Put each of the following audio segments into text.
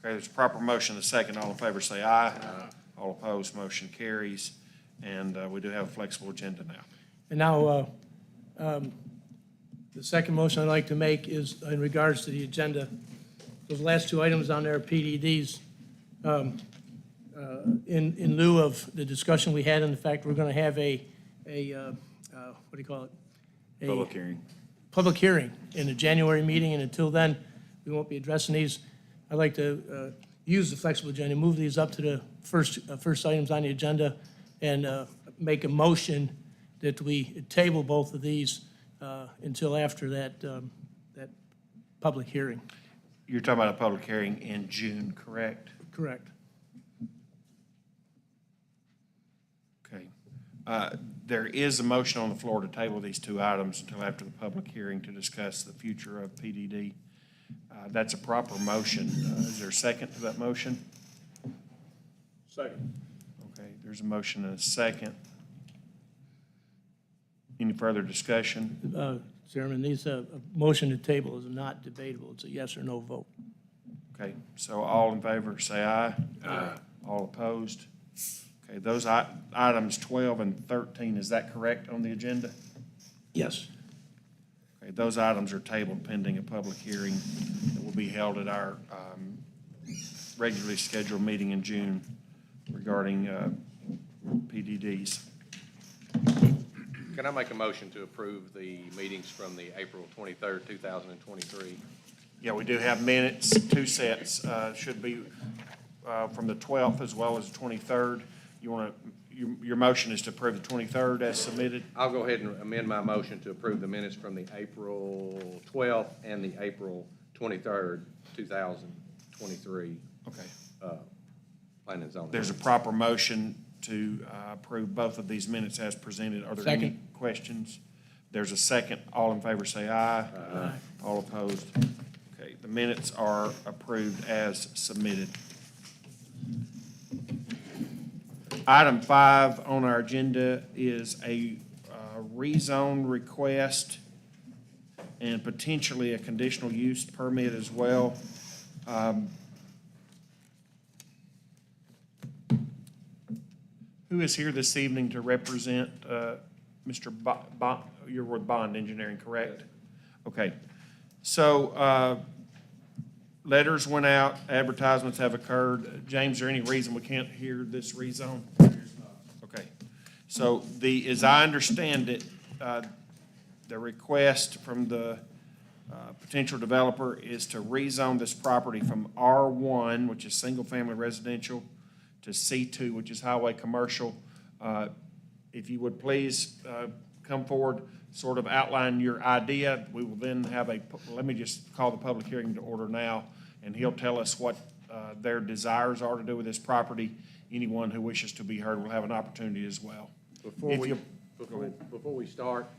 Okay, there's a proper motion, a second. All in favor say aye. Aye. All opposed, motion carries. And we do have a flexible agenda now. And now, the second motion I'd like to make is in regards to the agenda. Those last two items on there are PDDs. In lieu of the discussion we had, and the fact we're going to have a what do you call it? Public hearing. Public hearing in the January meeting, and until then, we won't be addressing these. I'd like to use the flexible agenda, move these up to the first items on the agenda, and make a motion that we table both of these until after that public hearing. You're talking about a public hearing in June, correct? Correct. Okay. There is a motion on the floor to table these two items until after the public hearing to discuss the future of PDD. That's a proper motion. Is there a second to that motion? Second. Okay, there's a motion and a second. Any further discussion? Chairman, these motion to table is not debatable. It's a yes or no vote. Okay, so all in favor say aye. Aye. All opposed? Okay, those items 12 and 13, is that correct on the agenda? Yes. Okay, those items are tabled pending a public hearing that will be held at our regularly scheduled meeting in June regarding PDDs. Can I make a motion to approve the meetings from the April 23rd, 2023? Yeah, we do have minutes, two sets, should be from the 12th as well as the 23rd. Your motion is to approve the 23rd as submitted? I'll go ahead and amend my motion to approve the minutes from the April 12th and the April 23rd, 2023. Okay. Planning and zoning. There's a proper motion to approve both of these minutes as presented. Are there any questions? There's a second. All in favor say aye. Aye. All opposed? Okay, the minutes are approved as submitted. Item 5 on our agenda is a rezone request and potentially a conditional use permit as well. Who is here this evening to represent Mr. You're with Bond Engineering, correct? Okay. So letters went out, advertisements have occurred. James, is there any reason we can't hear this rezone? Okay. So as I understand it, the request from the potential developer is to rezone this property from R1, which is single-family residential, to C2, which is highway commercial. If you would please come forward, sort of outline your idea. We will then have let me just call the public hearing to order now, and he'll tell us what their desires are to do with this property. Anyone who wishes to be heard will have an opportunity as well. Before we start,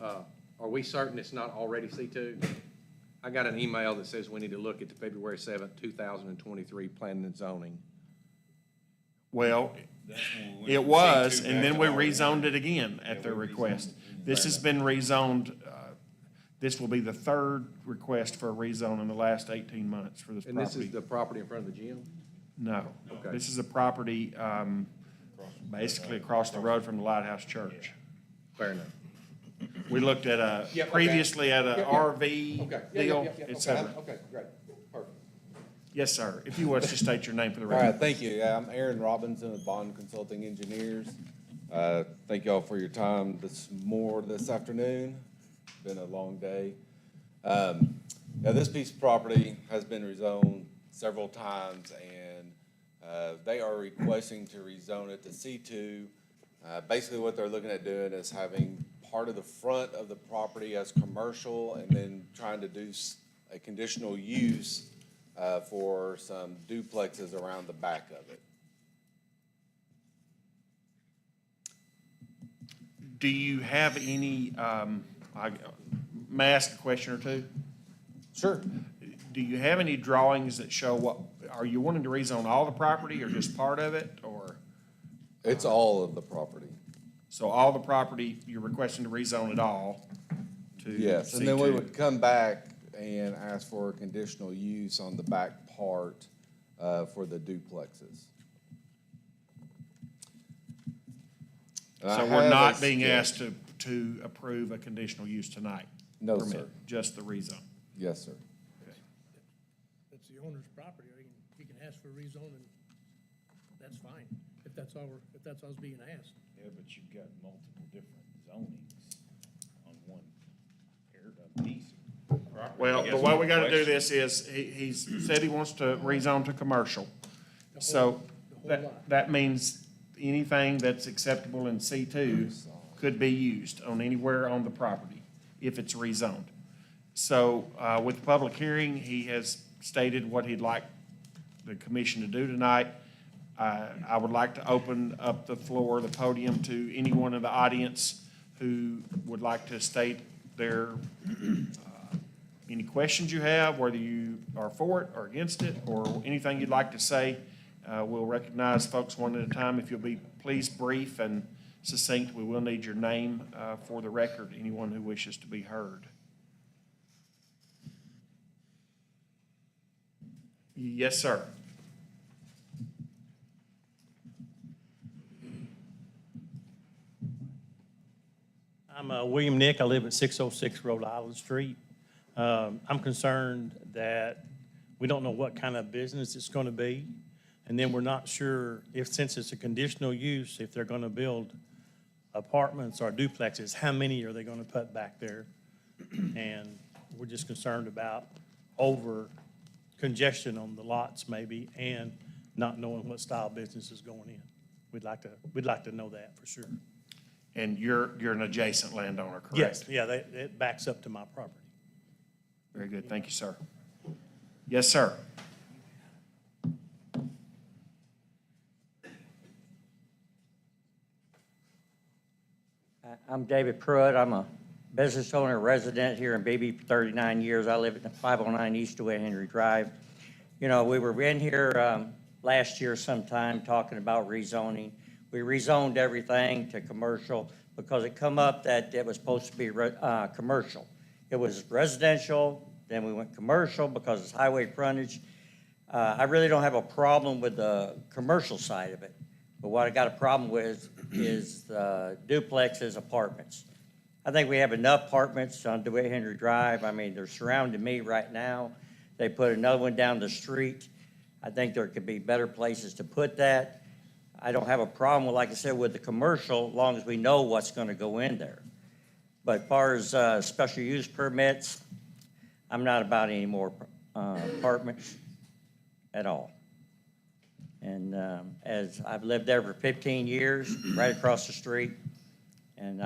are we certain it's not already C2? I got an email that says we need to look at the February 7th, 2023 Planning and Zoning. Well, it was, and then we rezoned it again at their request. This has been rezoned. This will be the third request for a rezone in the last 18 months for this property. And this is the property in front of the gym? No. Okay. This is a property basically across the road from the Lighthouse Church. Fair enough. We looked at previously at a RV deal, et cetera. Okay, great. Perfect. Yes, sir. If you would, just state your name for the All record. right, thank you. I'm Aaron Robinson with Bond Consulting Engineers. Thank y'all for your time this afternoon. Been a long day. Now, this piece of property has been rezoned several times, and they are requesting to rezone it to C2. Basically, what they're looking at doing is having part of the front of the property as commercial, and then trying to do a conditional use for some duplexes around the back of it. Do you have any, may I ask a question or two? Sure. Do you have any drawings that show what, are you wanting to rezone all the property or just part of it, or? It's all of the property. So all the property, you're requesting to rezone it all to Yes, C2? and then we would come back and ask for a conditional use on the back part for the duplexes. So we're not being asked to approve a conditional use tonight? No, permit, sir. Just the rezone? Yes, sir. It's the owner's property, he can ask for a rezone, and that's fine, if that's all's being asked. Yeah, but you've got multiple different zonings on one piece of property. Well, the way we gotta do this is, he's said he wants to rezone to commercial. So the whole lot. that means anything that's acceptable in C2 could be used on anywhere on the property if it's rezoned. So, with the public hearing, he has stated what he'd like the commission to do tonight. I would like to open up the floor, the podium, to anyone in the audience who would like to state their, any questions you have, whether you are for it or against it, or anything you'd like to say. We'll recognize folks one at a time. If you'll be please brief and succinct, we will need your name for the record, anyone who wishes to be heard. Yes, sir. I'm William Nick. I live at 606 Rhode Island Street. I'm concerned that we don't know what kind of business it's going to be, and then we're not sure if, since it's a conditional use, if they're going to build apartments or duplexes, how many are they going to put back there? And we're just concerned about over congestion on the lots maybe, and not knowing what style business is going in. We'd like to know that for sure. And you're an adjacent landowner, correct? Yes, yeah, it backs up to my property. Very good. Thank you, sir. Yes, sir. I'm David Pruitt. I'm a business owner, resident here in Beebe for 39 years. I live at 509 East DeWitt Henry Drive. You know, we were in here last year sometime talking about rezoning. We rezoned everything to commercial because it come up that it was supposed to be commercial. It was residential, then we went commercial because it's highway frontage. I really don't have a problem with the commercial side of it, but what I got a problem with is the duplexes, apartments. I think we have enough apartments on DeWitt Henry Drive. I mean, they're surrounding me right now. They put another one down the street. I think there could be better places to put that. I don't have a problem with, like I said, with the commercial, as long as we know what's going to go in there. But as far as special use permits, I'm not about any more apartments at all. And as I've lived there for 15 years, right across the street, and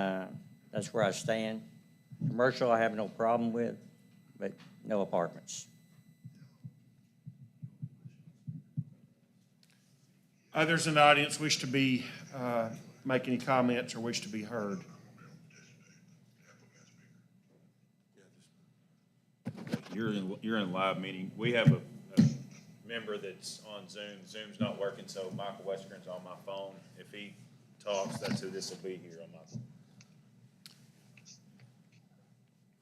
that's where I stand. Commercial, I have no problem with, but no apartments. Others in the audience wish to be, make any comments or wish to be heard? You're in a live meeting. We have a member that's on Zoom. Zoom's not working, so Michael Westgren's on my phone. If he talks, that's who this will be here on my phone.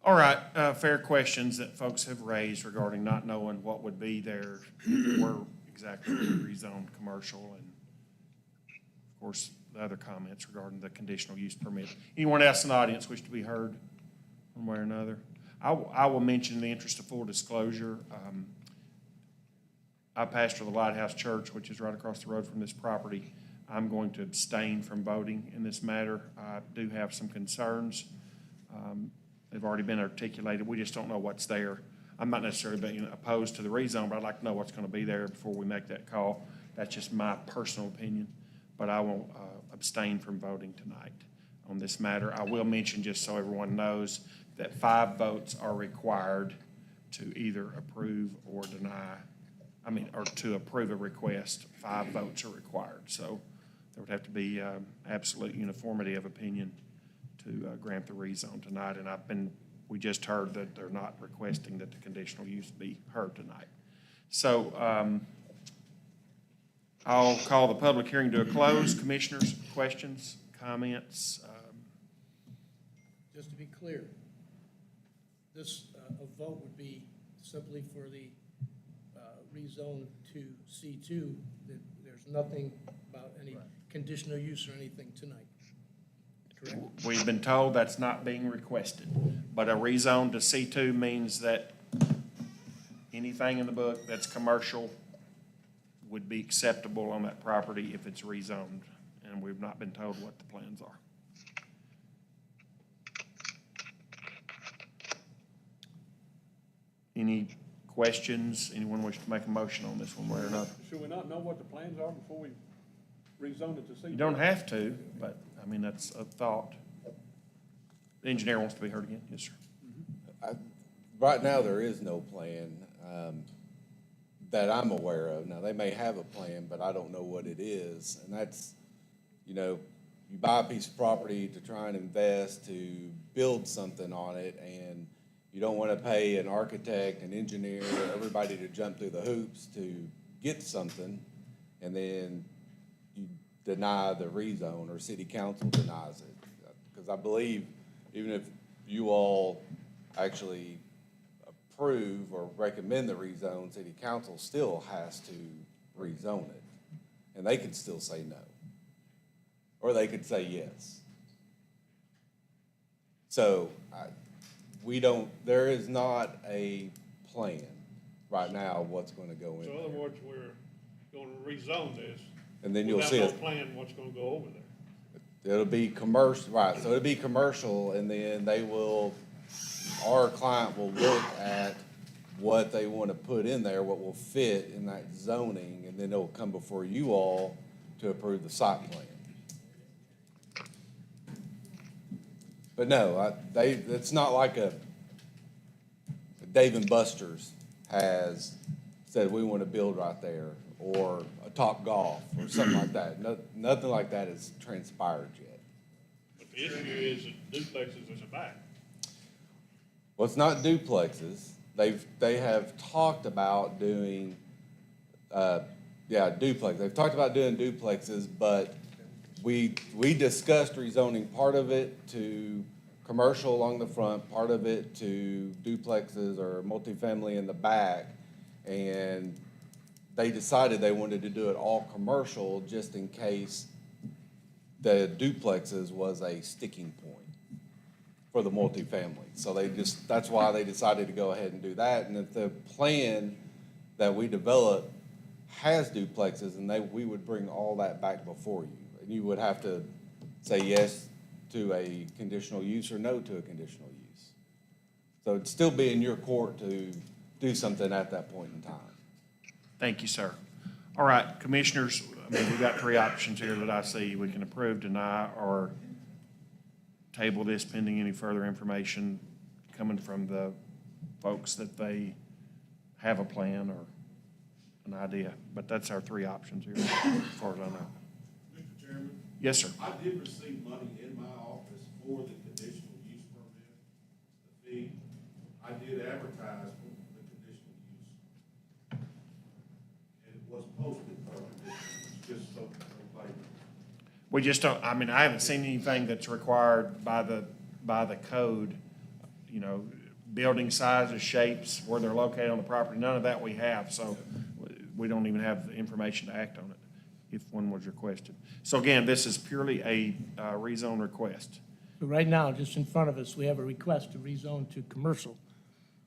All right, fair questions that folks have raised regarding not knowing what would be there, where exactly rezoned commercial, and of course, the other comments regarding the conditional use permit. Anyone else in the audience wish to be heard one way or another? I will mention in the interest of full disclosure, I pastor the Lighthouse Church, which is right across the road from this property. I'm going to abstain from voting in this matter. I do have some concerns. They've already been articulated. We just don't know what's there. I'm not necessarily being opposed to the rezone, but I'd like to know what's going to be there before we make that call. That's just my personal opinion, but I will abstain from voting tonight on this matter. I will mention, just so everyone knows, that 5 votes are required to either approve or deny, or to approve a request. 5 votes are required. So there would have to be absolute uniformity of opinion to grant the rezone tonight. And we just heard that they're not requesting that the conditional use be heard tonight. So I'll call the public hearing to a close. Commissioners, questions, comments? Just to be clear, this, a vote would be simply for the rezone to C2, that there's nothing about any conditional use or anything tonight. Correct? We've been told that's not being requested, but a rezone to C2 means that anything in the book that's commercial would be acceptable on that property if it's rezoned, and we've not been told what the plans are. Any questions? Anyone wish to make a motion on this one way or another? Should we not know what the plans are before we rezone it to C? You don't have to, but, I mean, that's a thought. The engineer wants to be heard again. Yes, sir. Right now, there is no plan that I'm aware of. Now, they may have a plan, but I don't know what it is. And that's, you buy a piece of property to try and invest, to build something on it, and you don't want to pay an architect, an engineer, everybody to jump through the hoops to get something, and then you deny the rezone, or city council denies it. Because I believe even if you all actually approve or recommend the rezone, city council still has to rezone it. And they could still say no. Or they could say yes. So there is not a plan right now what's going to go in So in other there. words, we're gonna rezone this. And then you'll see without it. no plan what's gonna go over there. It'll be commercial, right, so it'll be commercial, and then our client will look at what they want to put in there, what will fit in that zoning, and then it'll come before you all to approve the site plan. But no, it's not like Dave and Buster's has said, we want to build right there, or a Top Golf, or something like that. Nothing like that has transpired yet. But the issue is that duplexes is a back. Well, it's not duplexes. They have talked about doing, duplex. They've talked about doing duplexes, but we discussed rezoning part of it to commercial along the front, part of it to duplexes or multifamily in the back. And they decided they wanted to do it all commercial just in case the duplexes was a sticking point for the multifamily. So that's why they decided to go ahead and do that. And if the plan that we developed has duplexes, and we would bring all that back before you. And you would have to say yes to a conditional use or no to a conditional use. So it'd still be in your court to do something at that point in time. Thank you, sir. All right, commissioners, we've got three options here that I see. We can approve, deny, or table this pending any further information coming from the folks that they have a plan or an idea. But that's our three options here, as far as I know. Mr. Chairman, Yes, sir. I did receive money in my office for the conditional use permit, the fee. I did advertise for the conditional use. And it was posted for conditional use, just so everybody knows. We just don't, I haven't seen anything that's required by the code, building sizes, shapes, where they're located on the property. None of that we have, so we don't even have the information to act on it if one was requested. So again, this is purely a rezone request. But right now, just in front of us, we have a request to rezone to commercial.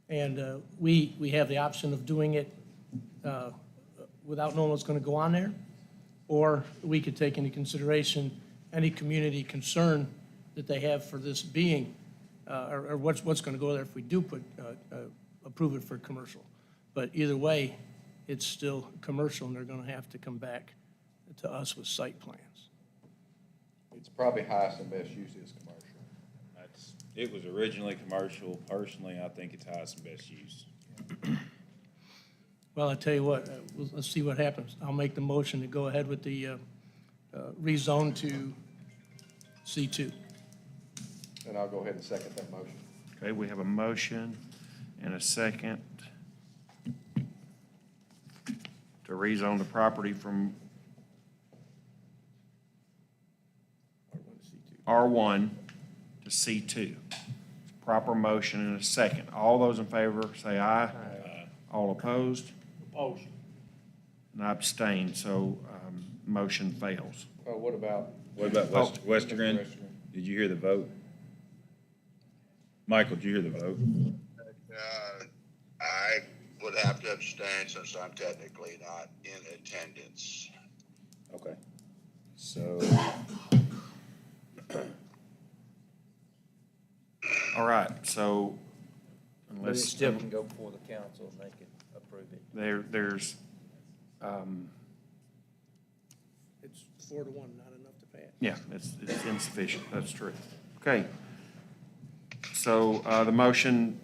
And we have the option of doing it without knowing what's going to go on there, or we could take into consideration any community concern that they have for this being, or what's going to go there if we do approve it for commercial. But either way, it's still commercial, and they're going to have to come back to us with site plans. It's probably highest and best use is commercial. It was originally commercial. Personally, I think it's highest and best use. Well, I tell you what, let's see what happens. I'll make the motion to go ahead with the rezone to C2. And I'll go ahead and second that motion. Okay, we have a motion and a second to rezone the property from R1 to C2. Proper motion and a second. All those in favor say aye. All opposed? Opposed. and I abstain, so motion fails. What about? What about Westergren? Westergren? Did you hear the vote? Michael, did you hear the vote? I would have to abstain since I'm technically not in attendance. Okay. So, All right, so But it unless still can go before the council and they can approve it. there's, It's 4-1, not enough to pass. yeah, it's insufficient, that's true. Okay. So the motion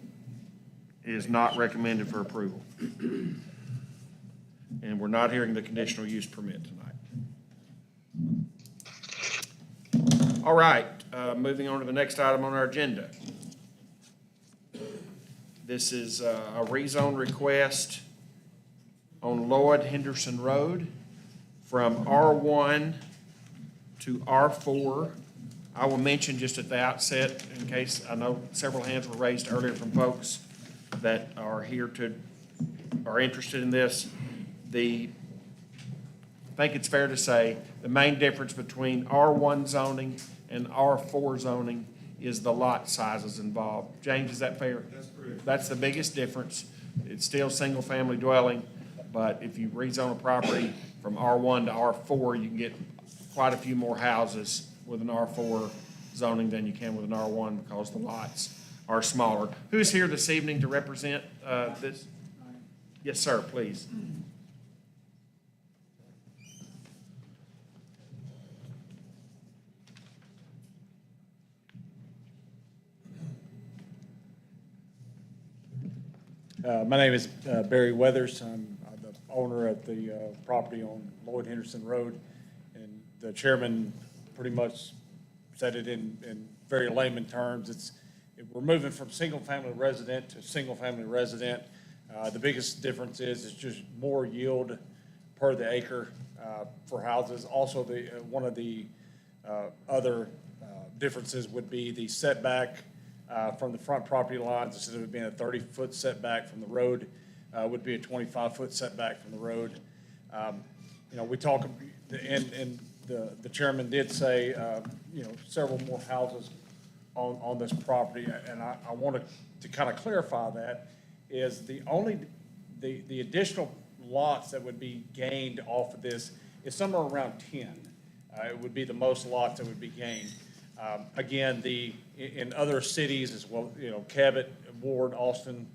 is not recommended for approval. And we're not hearing the conditional use permit tonight. All right, moving on to the next item on our agenda. This is a rezone request on Lloyd Henderson Road from R1 to R4. I will mention just at the outset, in case, I know several hands were raised earlier from folks that are interested in this. I think it's fair to say, the main difference between R1 zoning and R4 zoning is the lot sizes involved. James, is that fair? That's correct. That's the biggest difference. It's still single-family dwelling, but if you rezone a property from R1 to R4, you can get quite a few more houses with an R4 zoning than you can with an R1 because the lots are smaller. Who's here this evening to represent this? Yes, sir, please. My name is Barry Weathers. I'm the owner of the property on Lloyd Henderson Road. And the chairman pretty much said it in very layman terms. We're moving from single-family resident to single-family resident. The biggest difference is it's just more yield per the acre for houses. Also, one of the other differences would be the setback from the front property lines. Instead of it being a 30-foot setback from the road, would be a 25-foot setback from the road. We talk, and the chairman did say, several more houses on this property, and I wanted to kind of clarify that, is the additional lots that would be gained off of this is somewhere around 10. It would be the most lots that would be gained. Again, in other cities as well, Cabot, Ward, Austin,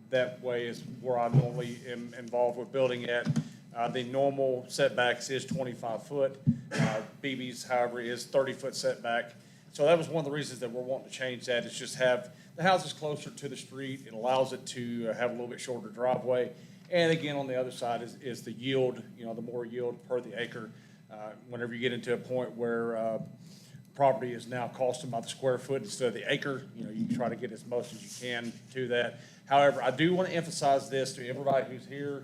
that way is where I normally am involved with building at. The normal setbacks is 25 foot. Beebe's, however, is 30-foot setback. So that was one of the reasons that we're wanting to change that, is just have the houses closer to the street. It allows it to have a little bit shorter driveway. And again, on the other side is the yield, the more yield per the acre. Whenever you get into a point where property is now costing by the square foot instead of the acre, you can try to get as much as you can to that. However, I do want to emphasize this to everybody who's here.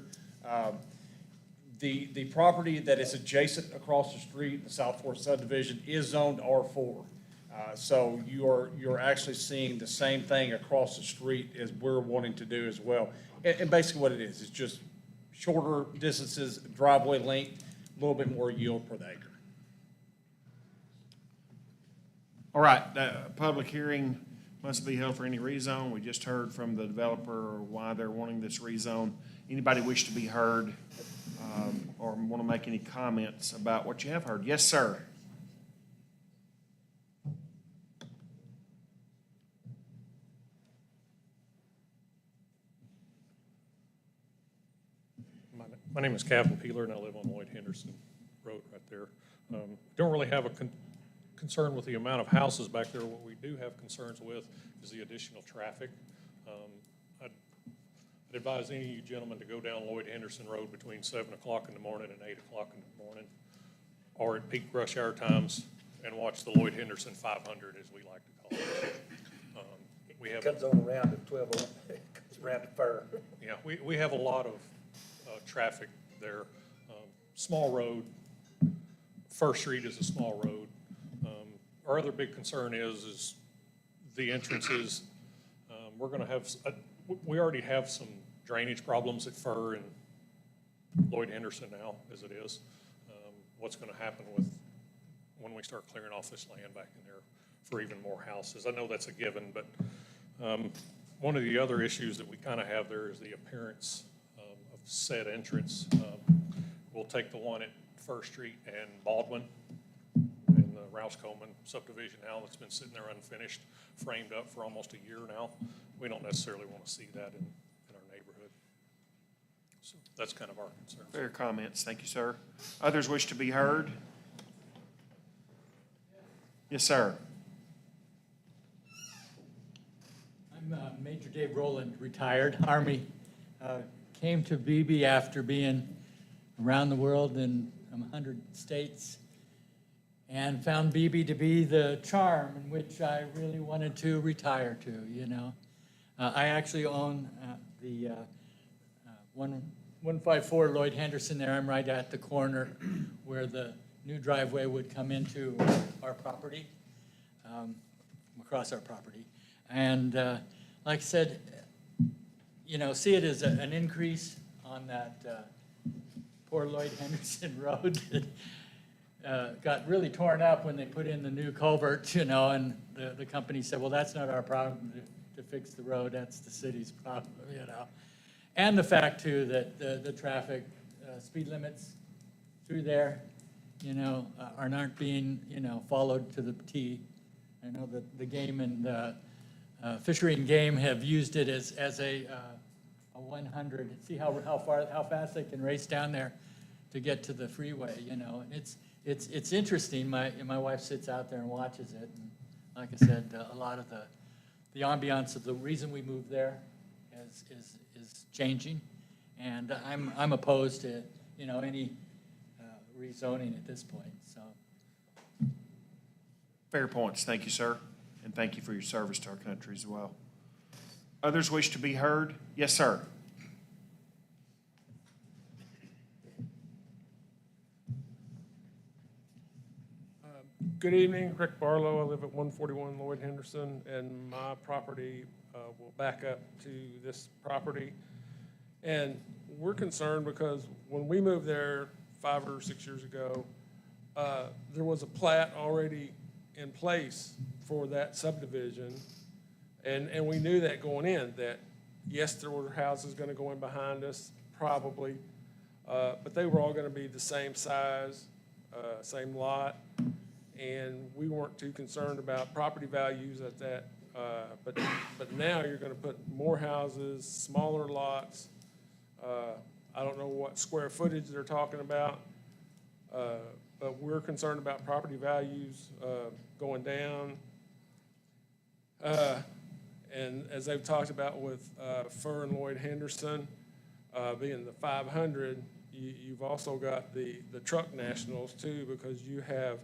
The property that is adjacent across the street, the South Fork subdivision, is zoned R4. So you're actually seeing the same thing across the street as we're wanting to do as well. And basically what it is just shorter distances, driveway length, a little bit more yield per the acre. All right, public hearing must be held for any rezone. We just heard from the developer why they're wanting this rezone. Anybody wish to be heard or want to make any comments about what you have heard? Yes, sir. My name is Captain Peeler, and I live on Lloyd Henderson Road right there. Don't really have a concern with the amount of houses back there. What we do have concerns with is the additional traffic. I'd advise any of you gentlemen to go down Lloyd Henderson Road between 7 o'clock in the morning and 8 o'clock in the morning, or at peak rush hour times, and watch the Lloyd Henderson 500, as we like to call it. Comes on around at 12, comes around the fair. Yeah, we have a lot of traffic there. Small road, First Street is a small road. Our other big concern is the entrances. We're gonna have, we already have some drainage problems at Fur and Lloyd Henderson now, as it is. What's gonna happen with, when we start clearing off this land back in there for even more houses? I know that's a given, but one of the other issues that we kind of have there is the appearance of said entrance. We'll take the one at First Street and Baldwin in the Rouse Coleman subdivision now that's been sitting there unfinished, framed up for almost a year now. We don't necessarily want to see that in our neighborhood. So that's kind of our concern. Fair comments. Thank you, sir. Others wish to be heard? Yes, sir. I'm Major Dave Rowland, retired Army. Came to Beebe after being around the world in 100 states and found Beebe to be the charm in which I really wanted to retire to, you know. I actually own the 154 Lloyd Henderson there. I'm right at the corner where the new driveway would come into our property, across our property. And like I said, you know, see it as an increase on that poor Lloyd Henderson Road that got really torn up when they put in the new culvert, you know, and the company said, well, that's not our problem to fix the road, that's the city's problem, you know. And the fact, too, that the traffic speed limits through there, you know, aren't being, you know, followed to the T. I know that the game and Fishery and Game have used it as a 100. See how fast they can race down there to get to the freeway, you know. And it's interesting. My wife sits out there and watches it. And like I said, a lot of the ambiance of the reason we moved there is changing. And I'm opposed to, you know, any rezoning at this point, so. Fair points. Thank you, sir. And thank you for your service to our country as well. Others wish to be heard? Yes, sir. Good evening, Rick Barlow. I live at 141 Lloyd Henderson, and my property will back up to this property. And we're concerned because when we moved there 5 or 6 years ago, there was a plat already in place for that subdivision. And we knew that going in, that yes, there were houses gonna go in behind us, probably, but they were all gonna be the same size, same lot. And we weren't too concerned about property values at that, but now you're gonna put more houses, smaller lots. I don't know what square footage they're talking about, but we're concerned about property values going down. And as they've talked about with Fur and Lloyd Henderson being the 500, you've also got the truck nationals too, because you have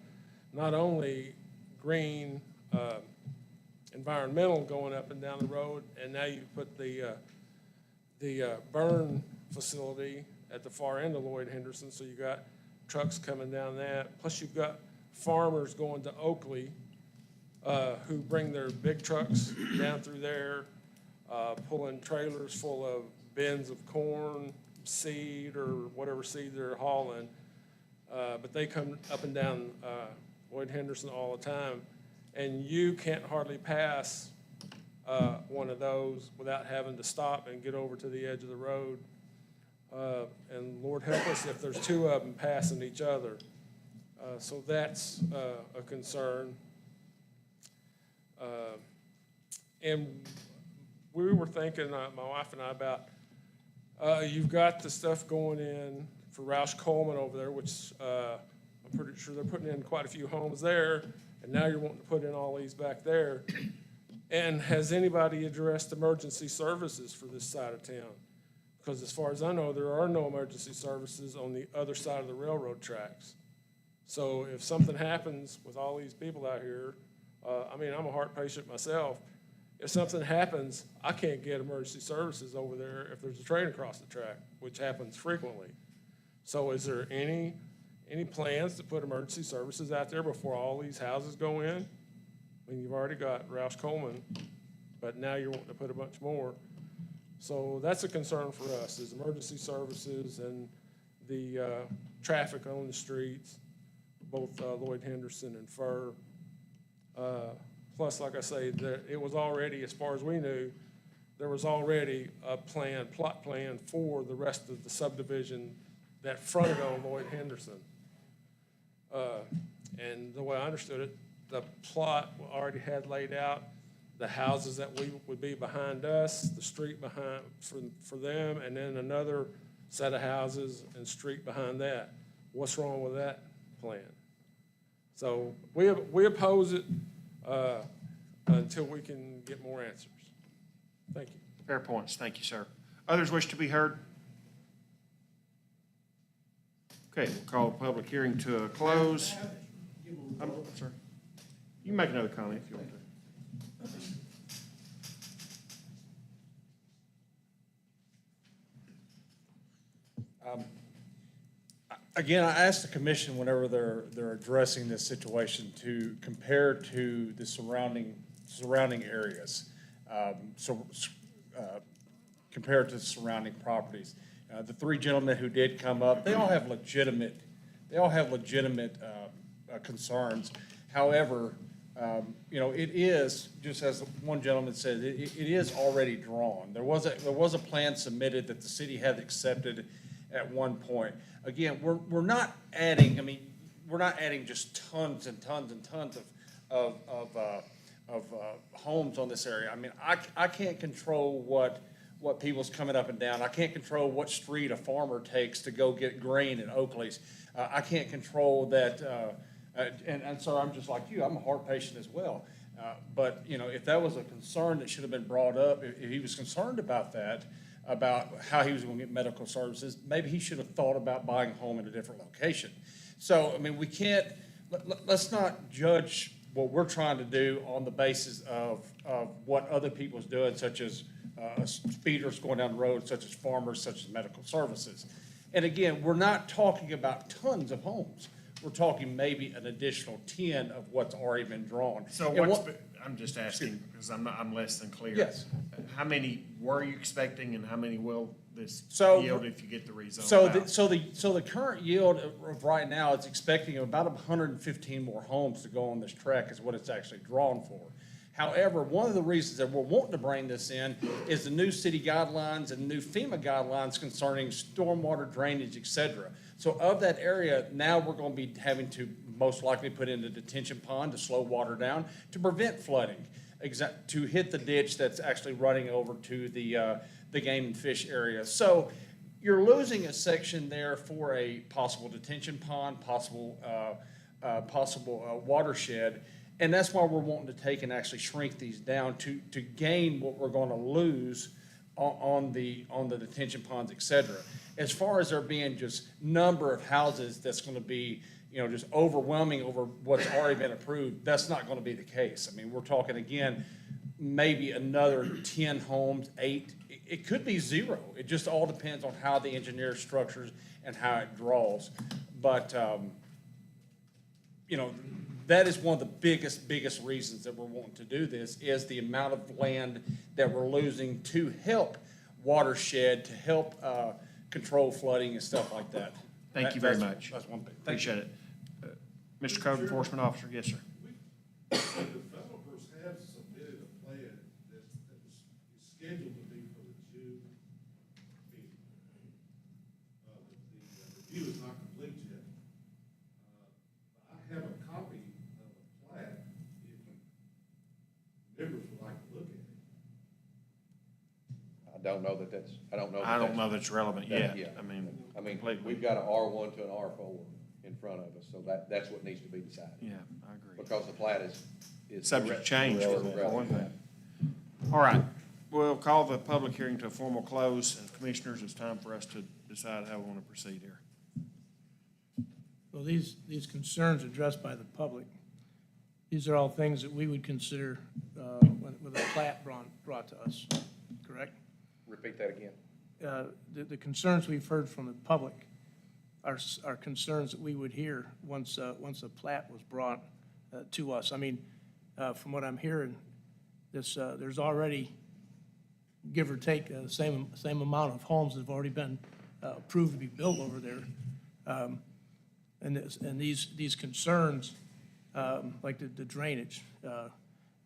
not only green environmental going up and down the road, and now you put the burn facility at the far end of Lloyd Henderson, so you got trucks coming down that. Plus you've got farmers going to Oakley who bring their big trucks down through there, pulling trailers full of bins of corn, seed, or whatever seed they're hauling. But they come up and down Lloyd Henderson all the time, and you can't hardly pass one of those without having to stop and get over to the edge of the road. And Lord help us if there's two of them passing each other. So that's a concern. And we were thinking, my wife and I, about you've got the stuff going in for Roush Coleman over there, which I'm pretty sure they're putting in quite a few homes there, and now you're wanting to put in all these back there. And has anybody addressed emergency services for this side of town? Because as far as I know, there are no emergency services on the other side of the railroad tracks. So if something happens with all these people out here, I mean, I'm a heart patient myself. If something happens, I can't get emergency services over there if there's a train across the track, which happens frequently. So is there any plans to put emergency services out there before all these houses go in? I mean, you've already got Roush Coleman, but now you're wanting to put a bunch more. So that's a concern for us, is emergency services, and the traffic on the streets, both Lloyd Henderson and Fur. Plus, like I say, it was already, as far as we knew, there was already a plot plan for the rest of the subdivision that fronted on Lloyd Henderson. And the way I understood it, the plot already had laid out the houses that we would be behind us, the street behind for them, and then another set of houses and street behind that. What's wrong with that plan? So we oppose it until we can get more answers. Thank you. Fair points. Thank you, sir. Others wish to be heard? Okay, we'll call the public hearing to a close. I'm sorry. You can make another comment if you want to. Again, I asked the commission whenever they're addressing this situation to compare to the surrounding areas. Compared to the surrounding properties. The three gentlemen who did come up, they all have legitimate concerns. However, it is, just as one gentleman said, it is already drawn. There was a plan submitted that the city had accepted at one point. Again, we're not adding, we're not adding just tons and tons and tons of homes on this area. I can't control what people's coming up and down. I can't control what street a farmer takes to go get grain in Oakley's. I can't control that, and so I'm just like you, I'm a heart patient as well. But, if that was a concern that should have been brought up, if he was concerned about that, about how he was going to get medical services, maybe he should have thought about buying a home in a different location. So, we can't, let's not judge what we're trying to do on the basis of what other people's doing, such as speeders going down the road, such as farmers, such as medical services. And again, we're not talking about tons of homes. We're talking maybe an additional 10 of what's already been drawn. So I'm just asking, because I'm less than clear. Yes. How many were you expecting, and how many will this So- yield if you get the rezone? So the current yield of right now is expecting about 115 more homes to go on this track is what it's actually drawn for. However, one of the reasons that we're wanting to bring this in is the new city guidelines and new FEMA guidelines concerning stormwater drainage, et cetera. So of that area, now we're going to be having to most likely put in a detention pond to slow water down to prevent flooding, to hit the ditch that's actually running over to the game and fish area. So you're losing a section there for a possible detention pond, possible watershed. And that's why we're wanting to take and actually shrink these down to gain what we're going to lose on the detention ponds, et cetera. As far as there being just number of houses that's going to be, just overwhelming over what's already been approved, that's not going to be the case. We're talking, again, maybe another 10 homes, 8. It could be 0. It just all depends on how the engineer structures and how it draws. But, that is one of the biggest reasons that we're wanting to do this is the amount of land that we're losing to help watershed, to help control flooding and stuff like that. Thank you very much. That's one thing. Appreciate it. Mr. Code Enforcement Officer, yes, sir. The developers have submitted a plan that is scheduled to be for the June meeting. The review is not complete yet. I have a copy of a plat if members would like to look at it. I don't know that that's. I don't know that's relevant yet. Yeah. Completely. We've got an R1 to an R4 in front of us, so that's what needs to be decided. Yeah, I agree. Because the plat is. Subject to change for irrelevant. one thing. All right, we'll call the public hearing to a formal close, and commissioners, it's time for us to decide how we want to proceed here. Well, these concerns addressed by the public, these are all things that we would consider with a plat brought to us, correct? Repeat that again. The concerns we've heard from the public are concerns that we would hear once a plat was brought to us. From what I'm hearing, there's already, give or take, the same amount of homes that have already been approved to be built over there. And these concerns, like the drainage,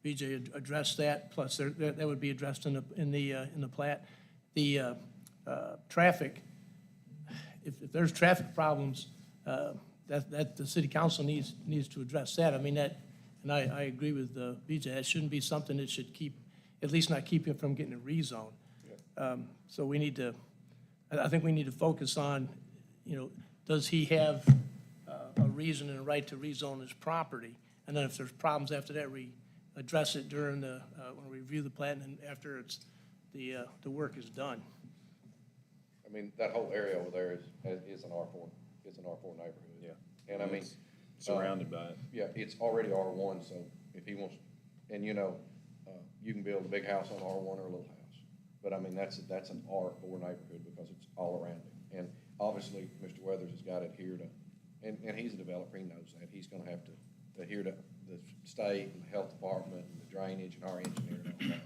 BJ addressed that, plus that would be addressed in the plat. The traffic, if there's traffic problems, that the city council needs to address that. I mean, and I agree with BJ, that shouldn't be something that should at least not keep him from getting a rezone. So I think we need to focus on, does he have a reason and a right to rezone his property? And then if there's problems after that, we address it during when we review the plan and after the work is done. I mean, that whole area over there is an R4, it's an R4 neighborhood. Yeah. And I mean. Surrounded by it. Yeah, it's already R1, so if he wants, and you can build a big house on R1 or a little house. But I mean, that's an R4 neighborhood because it's all around it. And obviously, Mr. Weathers has got it here and he's a developer, he knows that. He's gonna have to adhere to the state and the health department and the drainage and our engineer and all that.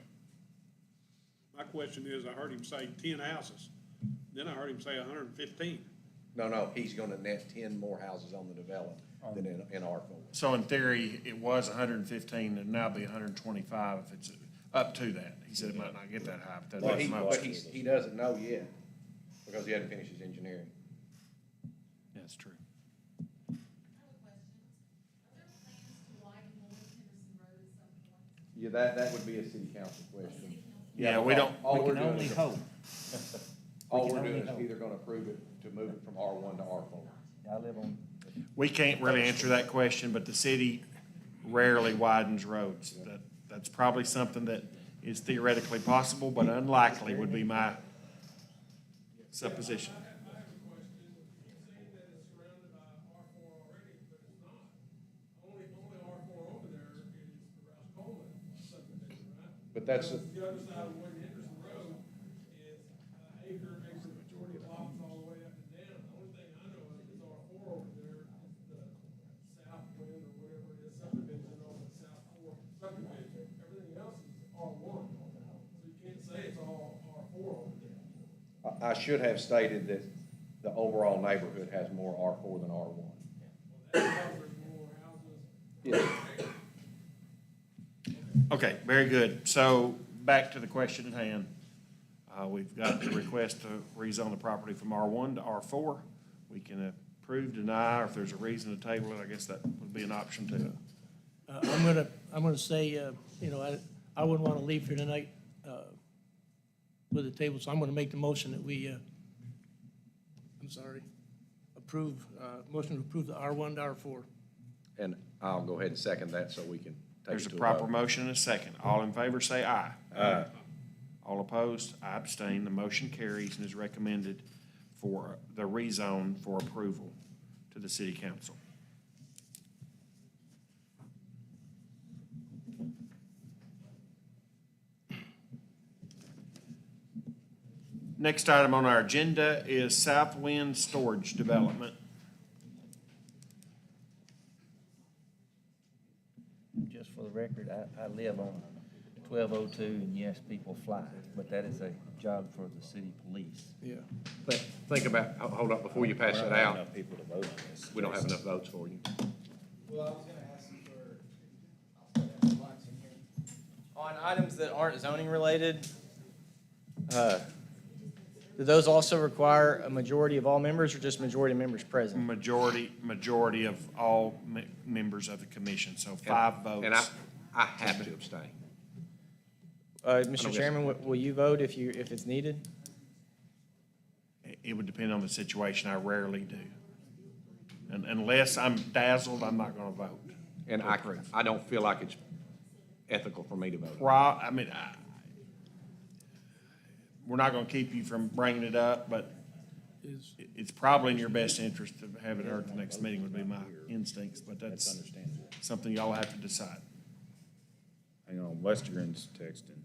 My question is, I heard him say 10 houses, then I heard him say 115. No, he's gonna net 10 more houses on the development than in R4. So in theory, it was 115, and now be 125 if it's up to that. He said it might not get that high, but But that's most. he doesn't know yet because he hadn't finished his engineering. That's true. Yeah, that would be a city council question. Yeah, we don't. All we're can doing only is, hope. all We we're can doing only is hope. either gonna approve it to move it from R1 to R4. I live on, We can't really answer that question, but the city rarely widens roads. That's probably something that is theoretically possible, but unlikely would be my supposition. But that's, The other side of Wade Henderson Road is acre majority of lots all the way up and down. The only thing I know of is R4 over there is the Southwind or whatever it is subdivision on the South 4 subdivision. Everything else is R1. So you can't say it's all R4 over there. I should have stated that the overall neighborhood has more R4 than R1. That's because there's more houses. Yeah. Okay, very good. So back to the question at hand. We've got the request to rezone the property from R1 to R4. We can approve, deny, or if there's a reason to table it, I guess that would be an option too. I'm gonna say, I wouldn't wanna leave here tonight, with the table, so I'm gonna make the motion that we, motion to approve the R1 to R4. And I'll go ahead and second that so we can take There's it a to proper vote. motion and a second. All in favor, say aye. Aye. All opposed, I abstain. The motion carries and is recommended for the rezone for approval to the city council. Next item on our agenda is Southwind Storage Development. Just for the record, I live on 1202, and yes, people fly, but that is a job for the city police. Yeah. Think about, hold up, before you pass that out, Enough people to vote on this. we don't have enough votes for you. Well, I was gonna ask you for, I'll put that box in here. On items that aren't zoning related, do those also require a majority of all members or just majority of members present? Majority of all members of the commission, so 5 votes. And I have to abstain. Mr. Chairman, will you vote if it's needed? It would depend on the situation. I rarely do. And unless I'm dazzled, I'm not gonna vote. And I don't feel like it's ethical for me to vote. We're not gonna keep you from bringing it up, but it's probably in your best interest to have it heard at the next meeting would be my instincts, but that's understandable. something y'all have to decide. Hang on, Westergren's texting.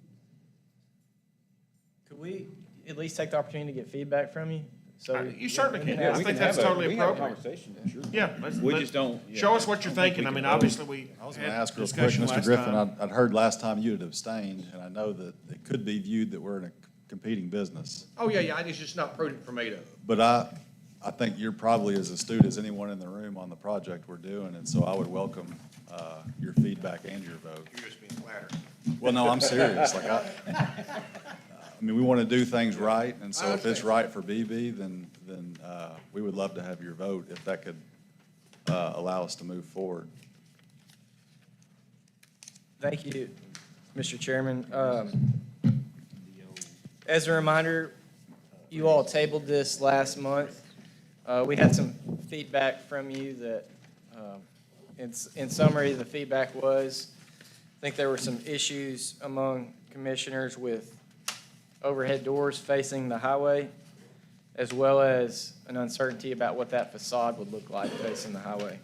Could we at least take the opportunity to get feedback from you? So You certainly can. Yeah, I we think that's totally appropriate. Sure. Yeah. We just don't. Show us what you're thinking. I mean, obviously, I was we going to had ask real quick, discussion Mr. last Griffin, time. I'd heard last time you had abstained, and I know that it could be viewed that we're in a competing business. Oh, yeah, it's just not prudent for me to. But I think you're probably as astute as anyone in the room on the project we're doing, and so I would welcome your feedback and your vote. You're just being flattered. Well, no, I'm serious. Like, I mean, we want to do things right, and so if it's right for BB, then we would love to have your vote if that could allow us to move forward. Thank you, Mr. Chairman. As a reminder, you all tabled this last month. We had some feedback from you that, in summary, the feedback was, I think there were some issues among commissioners with overhead doors facing the highway, as well as an uncertainty about what that facade would look like facing the highway.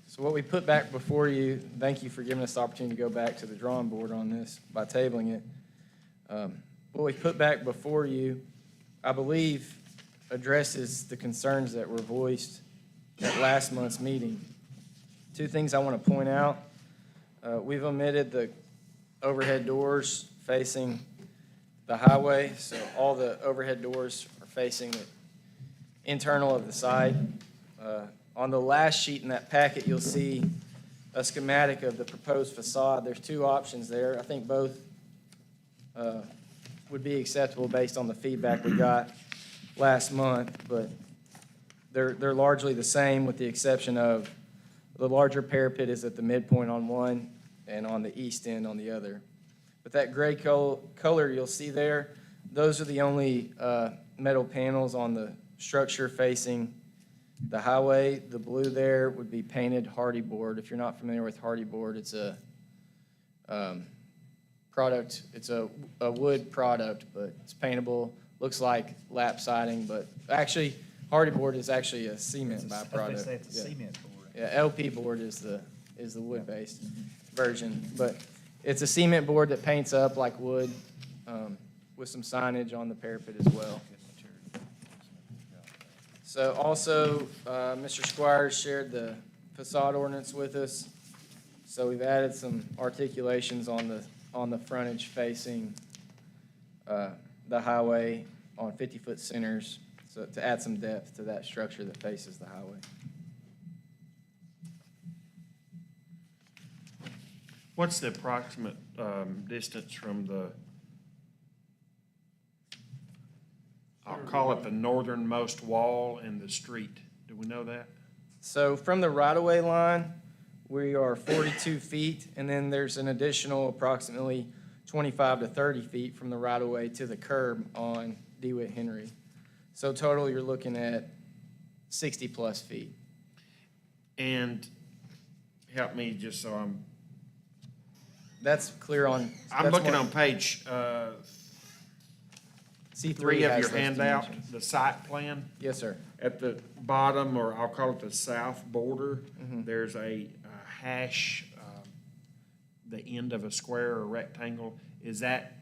So what we put back before you, thank you for giving us the opportunity to go back to the drawing board on this by tabling it. What we put back before you, I believe, addresses the concerns that were voiced at last month's meeting. Two things I want to point out. We've omitted the overhead doors facing the highway, so all the overhead doors are facing the internal of the site. On the last sheet in that packet, you'll see a schematic of the proposed facade. There's two options there. I think both would be acceptable based on the feedback we got last month, but they're largely the same with the exception of the larger parapet is at the midpoint on one and on the east end on the other. But that gray color you'll see there, those are the only metal panels on the structure facing the highway. The blue there would be painted hardy board. If you're not familiar with hardy board, it's a product. It's a wood product, but it's paintable. Looks like lap siding, but actually hardy board is actually a cement byproduct. It's a cement board. Yeah, LP board is the wood-based version, but it's a cement board that paints up like wood with some signage on the parapet as well. So also, Mr. Squires shared the facade ordinance with us. So we've added some articulations on the frontage facing the highway on 50-foot centers, so to add some depth to that structure that faces the highway. What's the approximate distance from the, I'll call it the northernmost wall and the street? Do we know that? So from the right-of-way line, we are 42 feet, and then there's an additional approximately 25 to 30 feet from the right-of-way to the curb on DeWitt Henry. So total, you're looking at 60-plus feet. And help me just so That's clear on. I'm looking on page C3 3 of has your those handout, dimensions. the site plan. Yes, sir. At the bottom, or I'll call it the south border, Mhm. there's a hash, the end of a square or rectangle. Is that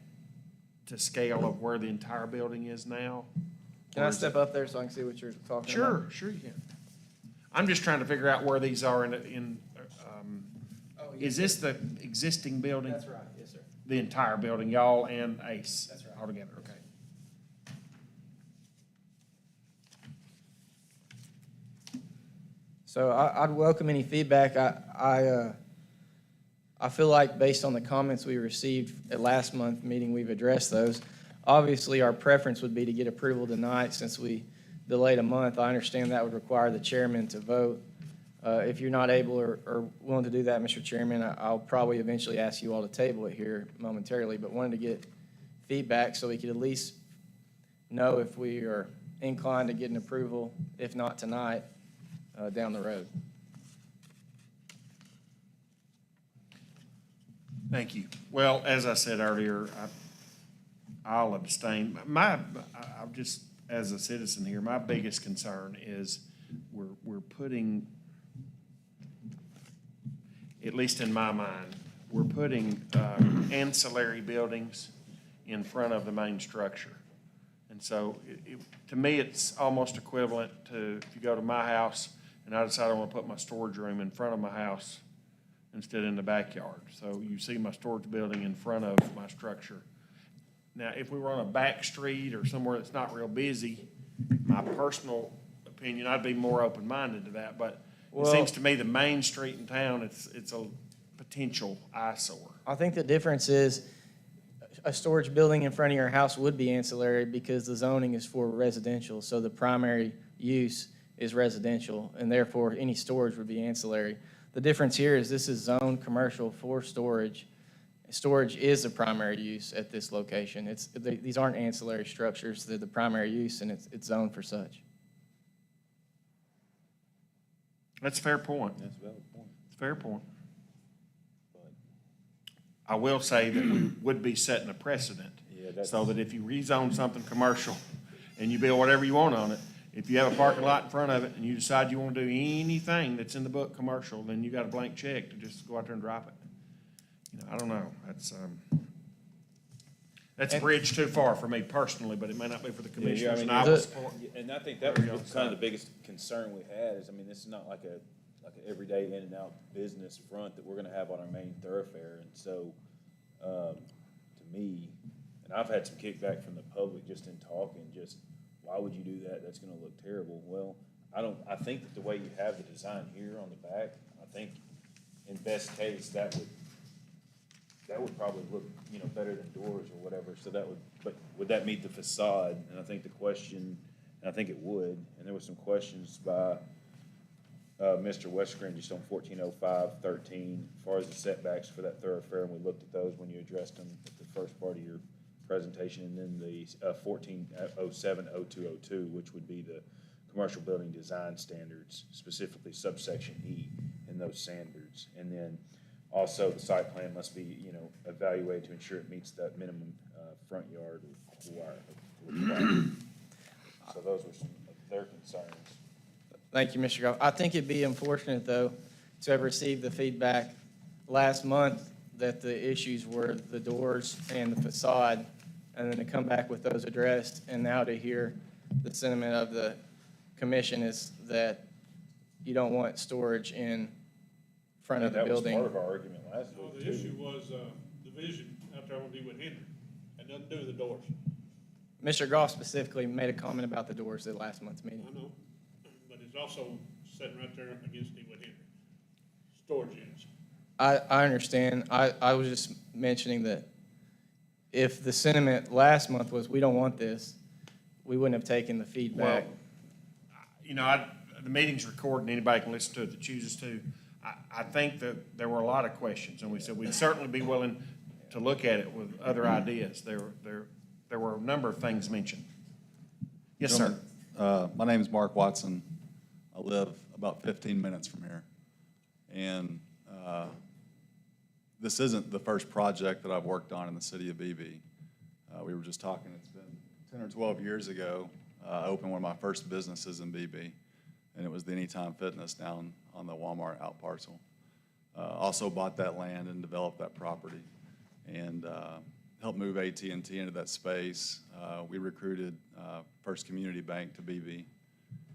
to scale of where the entire building is now? Can I step up there so I can see what you're talking about? Sure you can. I'm just trying to figure out where these are is this the existing building? That's right, yes, sir. The entire building, y'all and ACE? That's right. Altogether, okay. So I'd welcome any feedback. I feel like based on the comments we received at last month's meeting, we've addressed those. Obviously, our preference would be to get approval tonight since we delayed a month. I understand that would require the chairman to vote. If you're not able or willing to do that, Mr. Chairman, I'll probably eventually ask you all to table it here momentarily, but wanted to get feedback so we could at least know if we are inclined to get an approval, if not tonight, down the road. Thank you. Well, as I said earlier, I'll abstain. I'll just, as a citizen here, my biggest concern is we're putting, at least in my mind, we're putting ancillary buildings in front of the main structure. And so to me, it's almost equivalent to if you go to my house and I decide I want to put my storage room in front of my house instead in the backyard. So you see my storage building in front of my structure. Now, if we were on a back street or somewhere that's not real busy, my personal opinion, I'd be more open-minded to that, but it Well- seems to me the main street in town, it's a potential eyesore. I think the difference is a storage building in front of your house would be ancillary because the zoning is for residential, so the primary use is residential, and therefore any storage would be ancillary. The difference here is this is zoned commercial for storage. Storage is the primary use at this location. These aren't ancillary structures, they're the primary use, and it's zoned for such. That's a fair point. That's a valid point. It's a fair point. I will say that we would be setting a precedent. Yeah, that's- So that if you rezone something commercial and you build whatever you want on it, if you have a parking lot in front of it and you decide you want to do anything that's in the book commercial, then you got a blank check to just go out there and drop it. You know, I don't know. That's a bridge too far for me personally, but it may not be for the commissioners, and I will support. And I think that was kind of the biggest concern we had is, I mean, this is not like an everyday in and out business front that we're gonna have on our main thoroughfare. And so, to me, and I've had some kickback from the public just in talking, just, why would you do that? That's gonna look terrible. Well, I think that the way you have the design here on the back, I think in best case, that would probably look, you know, better than doors or whatever, so but would that meet the facade? And I think the question, and I think it would, and there were some questions by Mr. Westgren just on 1405-13, as far as the setbacks for that thoroughfare, and we looked at those when you addressed them at the first part of your presentation, and then the 1407-0202, which would be the commercial building design standards, specifically subsection E in those standards. And then also, the site plan must be, you know, evaluated to ensure it meets that minimum front yard requirement. So those were some of their concerns. Thank you, Mr. Goff. I think it'd be unfortunate, though, to have received the feedback last month that the issues were the doors and the facade, and then to come back with those addressed, and now to hear the sentiment of the commission is that you don't want storage in front of the building. That was part of our argument last No, week, the too. issue was, division out there on D with Henry, had nothing to do with the doors. Mr. Goff specifically made a comment about the doors at last month's meeting. I know, but it's also sitting right there against D with Henry, storage units. I understand. I was just mentioning that if the sentiment last month was, we don't want this, we wouldn't have taken the feedback. Well, you know, the meeting's recorded, and anybody can listen to it that chooses to. I think that there were a lot of questions, and we said we'd certainly be willing to look at it with other ideas. There were a number of things mentioned. Yes, sir. My name is Mark Watson. I live about 15 minutes from here. And this isn't the first project that I've worked on in the city of Beebe. We were just talking, it's been 10 or 12 years ago, I opened one of my first businesses in Beebe, and it was the Anytime Fitness down on the Walmart out parcel. Also bought that land and developed that property, and helped move AT&T into that space. We recruited First Community Bank to Beebe,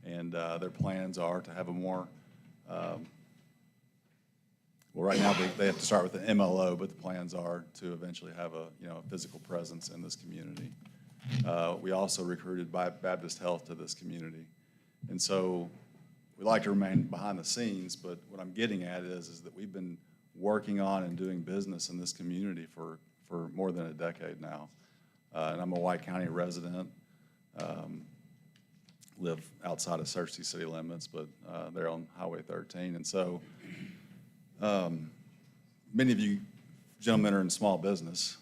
and their plans are to have a more, well, right now they have to start with an MLO, but the plans are to eventually have a physical presence in this community. We also recruited Baptist Health to this community, and so we like to remain behind the scenes. But what I'm getting at is that we've been working on and doing business in this community for more than a decade now, and I'm a White County resident. Live outside of Searcy city limits, but they're on Highway 13, and so. Many of you gentlemen are in small business,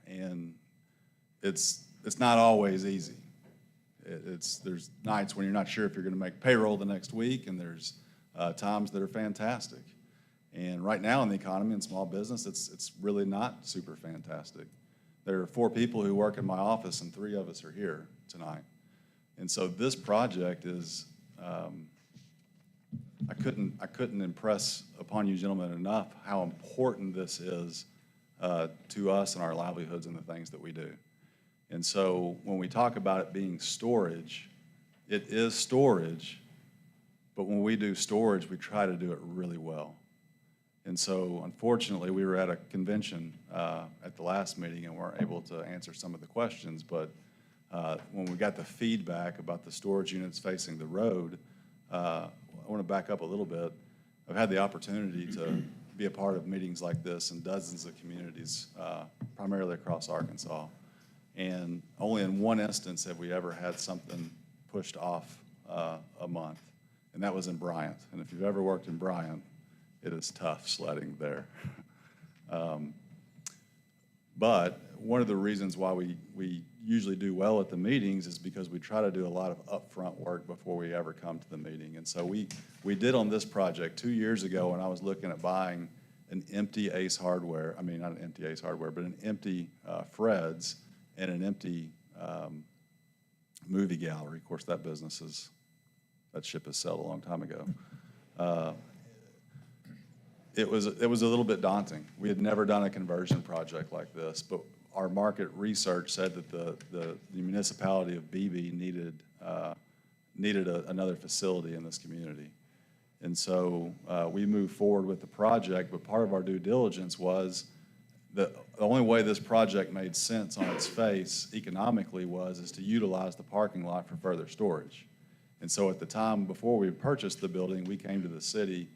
and it's not always easy. There's nights when you're not sure if you're going to make payroll the next week, and there's times that are fantastic. And right now in the economy and small business, it's really not super fantastic. There are 4 people who work in my office, and 3 of us are here tonight. And so this project is. I couldn't impress upon you gentlemen enough how important this is to us and our livelihoods and the things that we do. And so when we talk about it being storage, it is storage, but when we do storage, we try to do it really well. And so unfortunately, we were at a convention at the last meeting and weren't able to answer some of the questions. But when we got the feedback about the storage units facing the road, I want to back up a little bit. I've had the opportunity to be a part of meetings like this in dozens of communities, primarily across Arkansas. And only in one instance have we ever had something pushed off a month, and that was in Bryant. And if you've ever worked in Bryant, it is tough sledding there. But one of the reasons why we usually do well at the meetings is because we try to do a lot of upfront work before we ever come to the meeting. And so we did on this project 2 years ago when I was looking at buying an empty Ace Hardware, I mean, not an empty Ace Hardware, but an empty Fred's and an empty movie gallery. Of course, that ship has sailed a long time ago. It was a little bit daunting. We had never done a conversion project like this, but our market research said that the municipality of Beebe needed another facility in this community. And so we moved forward with the project, but part of our due diligence was the only way this project made sense on its face economically is to utilize the parking lot for further storage. And so at the time, before we purchased the building, we came to the city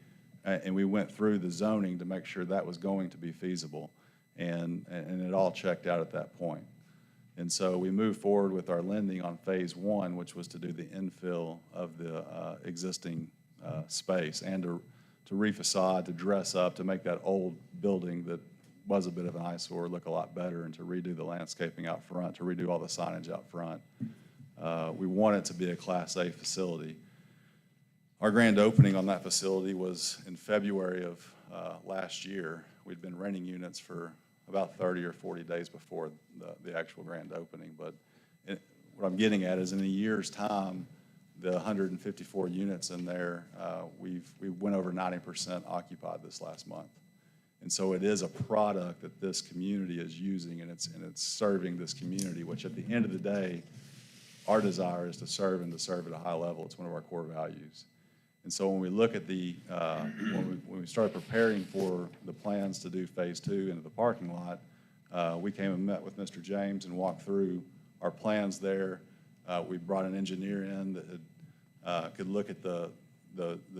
and we went through the zoning to make sure that was going to be feasible. And it all checked out at that point. And so we moved forward with our lending on phase one, which was to do the infill of the existing space and to re-facade, to dress up, to make that old building that was a bit of an eyesore look a lot better, and to redo the landscaping out front, to redo all the signage out front. We want it to be a Class A facility. Our grand opening on that facility was in February of last year. We'd been renting units for about 30 or 40 days before the actual grand opening. But what I'm getting at is in a year's time, the 154 units in there, we went over 90% occupied this last month. And so it is a product that this community is using, and it's serving this community, which at the end of the day, our desire is to serve and to serve at a high level. It's one of our core values. And so when we look at when we started preparing for the plans to do phase two into the parking lot, we came and met with Mr. James and walked through our plans there. We brought an engineer in that could look at the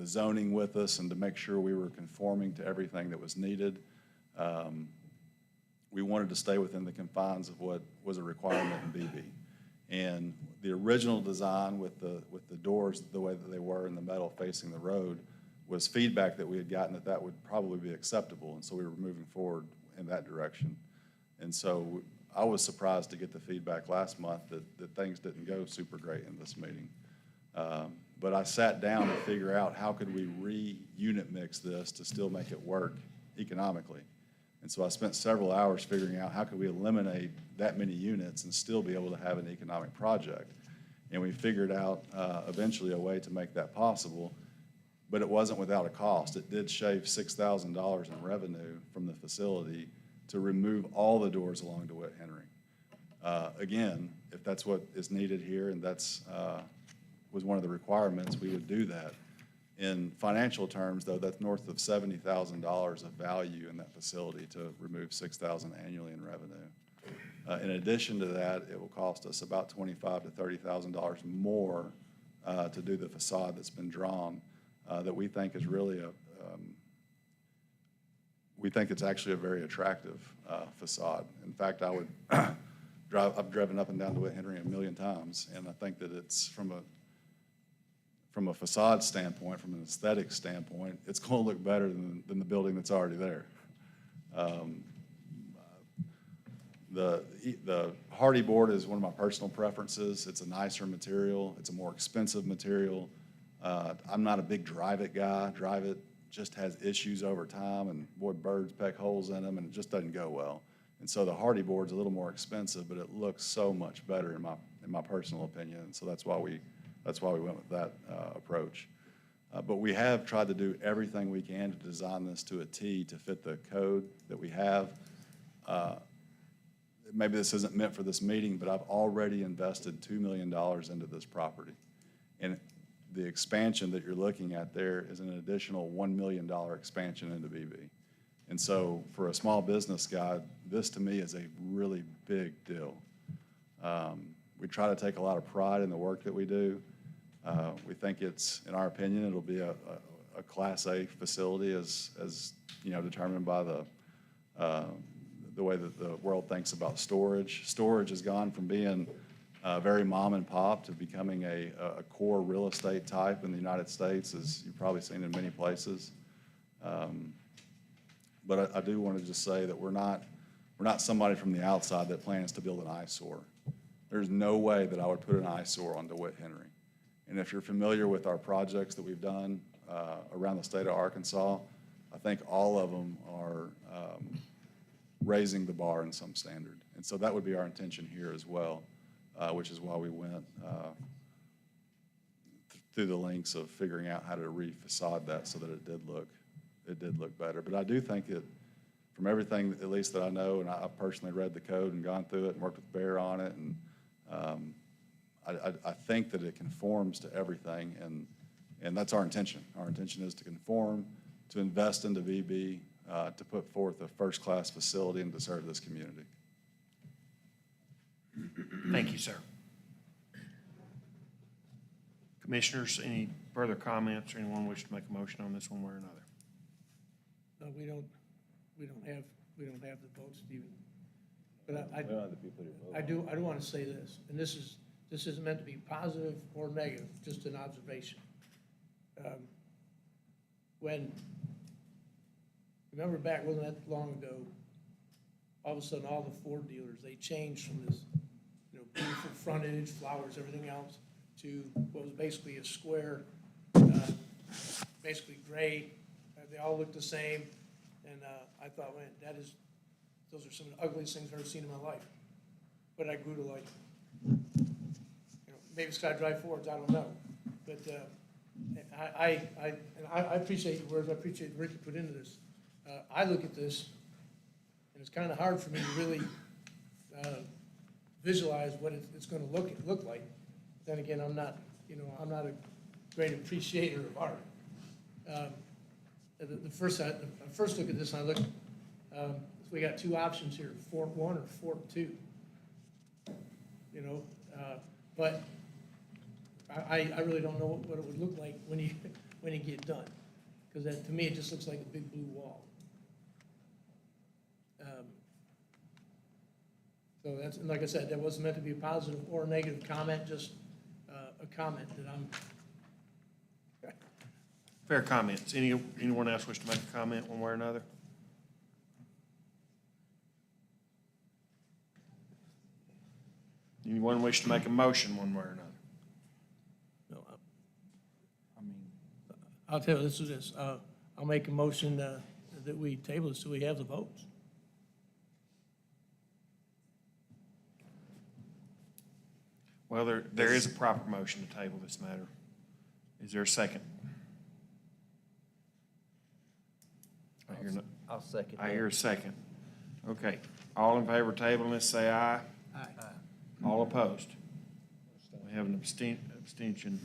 zoning with us and to make sure we were conforming to everything that was needed. We wanted to stay within the confines of what was a requirement in BB. And the original design with the doors the way that they were in the metal facing the road was feedback that we had gotten that would probably be acceptable. And so we were moving forward in that direction. And so I was surprised to get the feedback last month that things didn't go super great in this meeting. But I sat down to figure out how could we re-unit mix this to still make it work economically. And so I spent several hours figuring out how could we eliminate that many units and still be able to have an economic project. And we figured out eventually a way to make that possible, but it wasn't without a cost. It did shave $6,000 in revenue from the facility to remove all the doors along DeWitt Henry. Again, if that's what is needed here and that's was one of the requirements, we would do that. In financial terms, though, that's north of $70,000 of value in that facility to remove $6,000 annually in revenue. In addition to that, it will cost us about $25,000 to $30,000 more to do the facade that's been drawn that we think is really we think it's actually a very attractive facade. In fact, I've driven up and down DeWitt Henry a million times, and I think that it's from a facade standpoint, from an aesthetic standpoint, it's going to look better than the building that's already there. The hardy board is one of my personal preferences. It's a nicer material. It's a more expensive material. I'm not a big drive-it guy. Drive-it just has issues over time, and boy, birds peck holes in them, and it just doesn't go well. And so the hardy board's a little more expensive, but it looks so much better in my personal opinion. And so that's why we went with that approach. But we have tried to do everything we can to design this to a T to fit the code that we have. Maybe this isn't meant for this meeting, but I've already invested $2 million into this property. And the expansion that you're looking at there is an additional $1 million expansion into Beebe. And so for a small business guy, this to me is a really big deal. We try to take a lot of pride in the work that we do. We think it's, in our opinion, it'll be a Class A facility as you know, determined by the way that the world thinks about storage. Storage has gone from being very mom and pop to becoming a core real estate type in the United States, as you've probably seen in many places. But I do want to just say that we're not somebody from the outside that plans to build an eyesore. There's no way that I would put an eyesore on DeWitt Henry. And if you're familiar with our projects that we've done around the state of Arkansas, I think all of them are raising the bar in some standard. And so that would be our intention here as well, which is why we went through the lengths of figuring out how to re-facade that so that it did look better. But I do think that from everything, at least that I know, and I personally read the code and gone through it and worked with Bear on it, and I think that it conforms to everything, and that's our intention. Our intention is to conform, to invest into VB, to put forth a first-class facility and to serve this community. Thank you, sir. Commissioners, any further comments, or anyone wish to make a motion on this one way or another? No, we don't have the votes, Stephen. But We don't have the people to vote. I do want to say this, and this isn't meant to be positive or negative, just an observation. Remember back, wasn't that long ago, all of a sudden, all the Ford dealers, they changed from this, you know, beautiful frontage, flowers, everything else, to what was basically a square, basically gray. They all looked the same, and I thought, man, those are some of the ugliest things I've ever seen in my life. But I grew to like, you know, maybe it's 'cause I drive Fords, I don't know. But I appreciate your words, I appreciate the work you put into this. I look at this, and it's kind of hard for me to really visualize what it's going to look like. Then again, I'm not a great appreciator of art. The first look at this, and I look, we got two options here, Fort 1 or Fort 2. You know, but I really don't know what it would look like when you get done, because to me it just looks like a big blue wall. So that's, and like I said, that wasn't meant to be a positive or a negative comment, just a comment that I'm. Fair comments. Anyone else wish to make a comment one way or another? Anyone wish to make a motion one way or another? No, I'll tell you, this is this. I'll make a motion that we table this so we have the votes. Well, there is a proper motion to table this matter. Is there a second? I'll second that. I hear a second. Okay. All in favor of tabling this, say aye. Aye. All opposed? We have an abstention.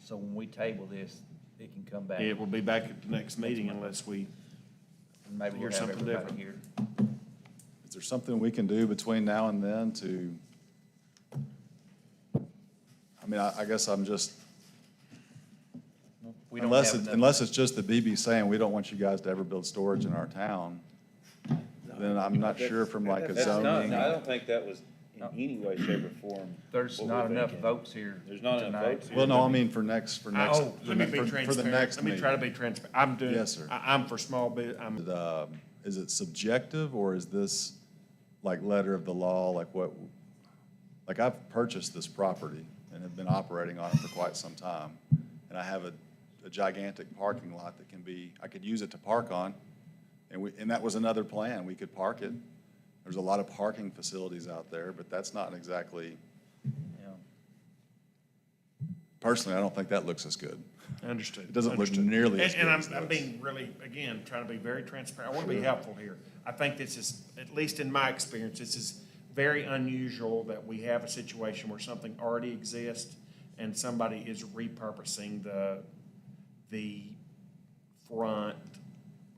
So when we table this, it can come back. It will be back at the next meeting unless we Maybe hear we'll have something everybody different. here. Is there something we can do between now and then to, I mean, I guess I'm just, We don't unless have enough- unless it's just the BB saying, we don't want you guys to ever build storage in our town, then I'm not sure from like a That's not, zoning. I don't think that was in any way, shape, or form. There's what not we're enough thinking. votes here There's not enough tonight. votes here. Well, no, I mean for next, Let me be for the transparent. next Let me meeting. try to be transparent. I'm doing. Yes, sir. I'm for small bit, Is it subjective, or is this like letter of the law, like what, like I've purchased this property and have been operating on it for quite some time. And I have a gigantic parking lot that I could use it to park on. And that was another plan, we could park it. There's a lot of parking facilities out there, but that's not exactly, personally, I don't think that looks as good. Understood. It doesn't look Understood. nearly as good And as I'm this. being really, again, trying to be very transparent. I want to be helpful here. I think this is, at least in my experience, this is very unusual that we have a situation where something already exists and somebody is repurposing the front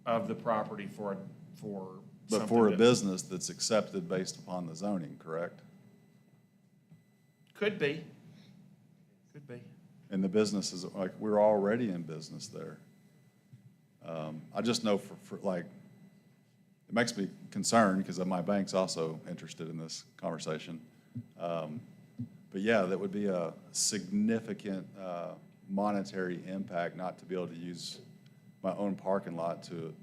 of the property for But something for a that- business that's accepted based upon the zoning, correct? Could be. Could be. And the business is, like, we're already in business there. I just know for like, it makes me concerned because my bank's also interested in this conversation. But yeah, that would be a significant monetary impact not to be able to use my own parking lot to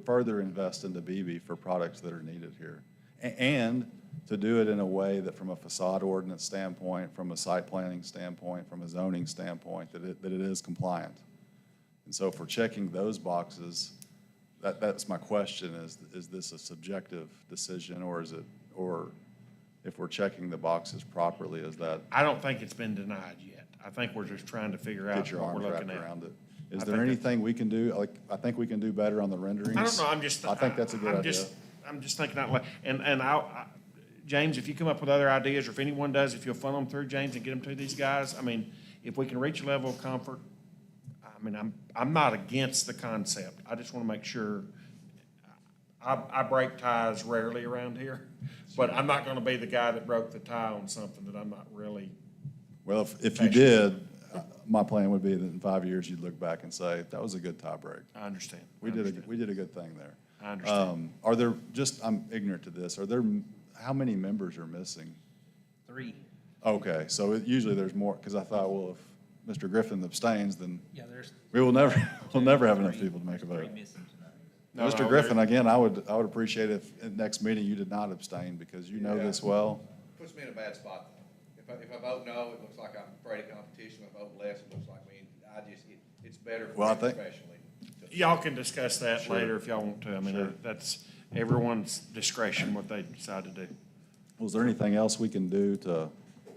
further invest into Beebe for products that are needed here. And to do it in a way that from a facade ordinance standpoint, from a site planning standpoint, from a zoning standpoint, that it is compliant. And so if we're checking those boxes, that's my question, is this a subjective decision, or if we're checking the boxes properly, is that? I don't think it's been denied yet. I think we're just trying to figure out Get your what we're arms looking wrapped at. around it. I Is think there anything we can do? Like, I think we can do better on the renderings. I don't know, I'm just. I think that's a good idea. I'm just thinking out loud. And James, if you come up with other ideas, or if anyone does, if you'll funnel them through, James, and get them to these guys, I mean, if we can reach a level of comfort, I mean, I'm not against the concept. I just want to make sure. I break ties rarely around here, but I'm not going to be the guy that broke the tie on something that I'm not really. Well, if you did, my plan would be that in 5 years, you'd look back and say, that was a good tie break. I understand. We did a good thing there. I understand. Are there, I'm ignorant to this, how many members are missing? 3. Okay, so usually there's more, because I thought, well, if Mr. Griffin abstains, then Yeah, there's. we'll never have enough people to make a vote. 3 missing tonight. No, Mr. no, Griffin, again, I would appreciate if at next meeting you did not abstain, because you know this well. Puts me in a bad spot, though. If I vote no, it looks like I'm afraid of competition. If I vote less, it looks like it's better for Well, I me think- professionally. Y'all can discuss that Sure. later if y'all want to. I mean, Sure. that's everyone's discretion what they decide to do. Was there anything else we can do to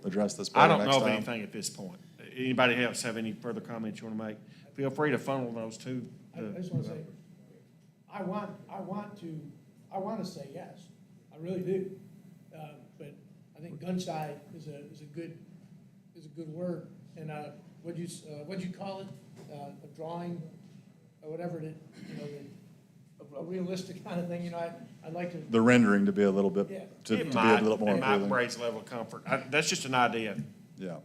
address this I better don't next know of time? anything at this point. Anybody else have any further comments you want to make? Feel free to funnel those to. I just want to say, I want to say yes. I really do. But I think gun shy is a good word. And what'd you call it? A drawing or whatever that, a realistic kind of thing, I'd like to. The rendering to be a little bit, Yeah. to be It a little more might appealing. raise a level of comfort. That's just an idea. Yeah.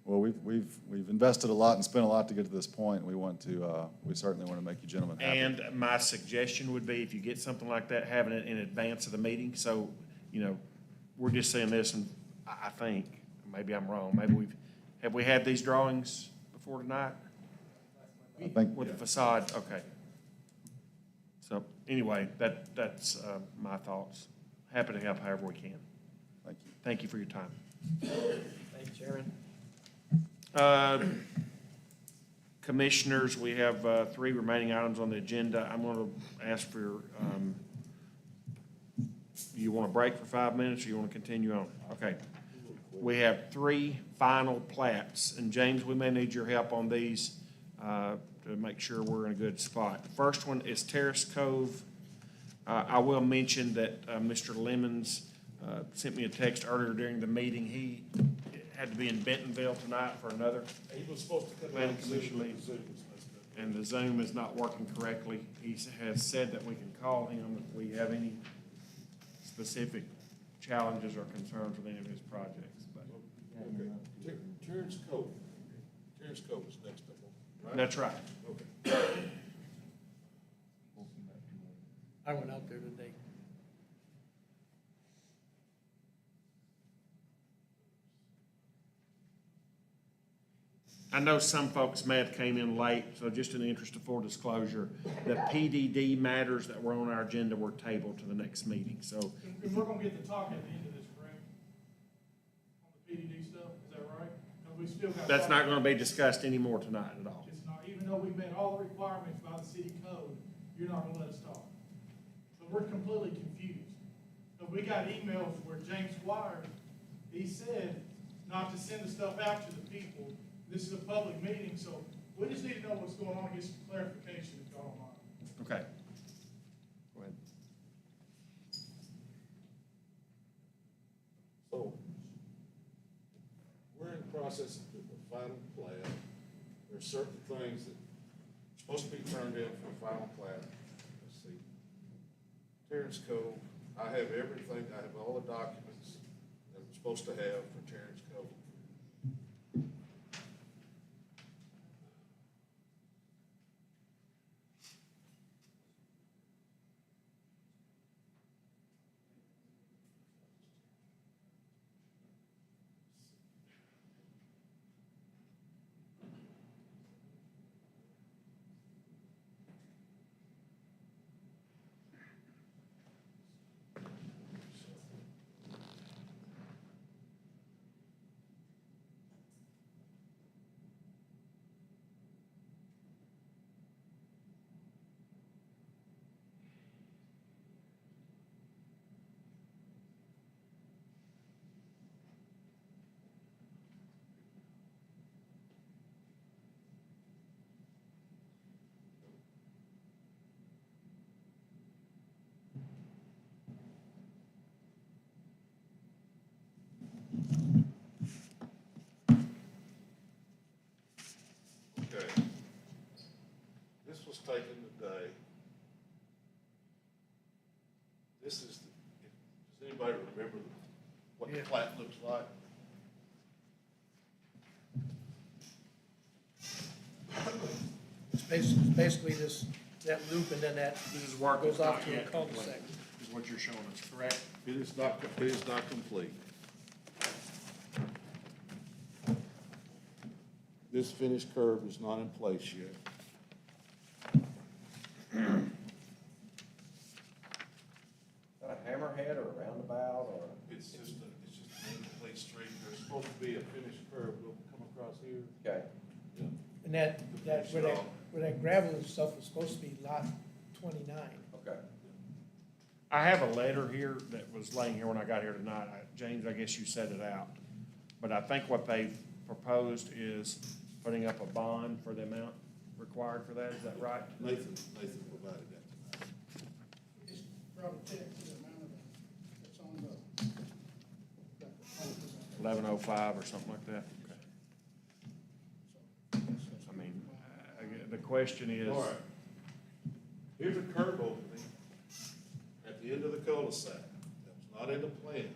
Well, we've invested a lot and spent a lot to get to this point. We certainly want to make you gentlemen happy. And my suggestion would be, if you get something like that, having it in advance of the meeting. So, we're just saying this, and I think, maybe I'm wrong, have we had these drawings before tonight? I think, With the facade, okay. So, anyway, that's my thoughts. Happy to help however we can. thank you. Thank you for your time. Thank you, Chairman. Commissioners, we have 3 remaining items on the agenda. I'm going to ask for, you want to break for 5 minutes, or you want to continue on? Okay. We have 3 final plats, and James, we may need your help on these to make sure we're in a good spot. The first one is Terrace Cove. I will mention that Mr. Lemons sent me a text earlier during the meeting. He had to be in Bentonville tonight for another He was supposed to come planning out commission meeting, and the Zoom is not working correctly. He has said that we can call him if we have any specific challenges or concerns with any of his projects, but Okay. Terrence Cove. Terrence Cove is next up, right? that's right. Okay. I went out there today. I know some folks may have came in late, so just in the interest of full disclosure, the PDD matters that were on our agenda were tabled to the next meeting, so. And we're gonna get to talk at the end of this, correct? On the PDD stuff, is that right? 'Cause we still got. That's not gonna be discussed anymore tonight at all. It's not, even though we met all the requirements by the city code, you're not gonna let us talk. So we're completely confused. So we got emails where James Squire, he said not to send the stuff out to the people. This is a public meeting, so we just need to know what's going on, get some clarification if y'all don't mind. Okay. Go ahead. So, we're in the process of certain things that are supposed to be turned in for final plat. Let's see. Terrence Cove, I have everything, I have all the documents that I'm supposed to have for Terrence Cove. Okay. This was taken today. This is, does anybody remember what the plat looks like? It's basically this, that loop and then that This is work goes that's off not to a yet cul-de-sac. complete, is what you're showing us, correct? It is not complete. This finished curb is not in place yet. A hammerhead or a roundabout or? It's just an incomplete street. There's supposed to be a finished curb that'll come across here. Okay. And where that gravel and stuff was supposed to be lot 29. Okay. I have a letter here that was laying here when I got here tonight. James, I guess you set it out. But I think what they've proposed is putting up a bond for the amount required for that. Is that right? Nathan provided that tonight. It's probably checked to the amount of that's on the. 1105 or something like that? Okay. I mean, the question is. All right. Here's a curb opening at the end of the cul-de-sac. That was not in the plans.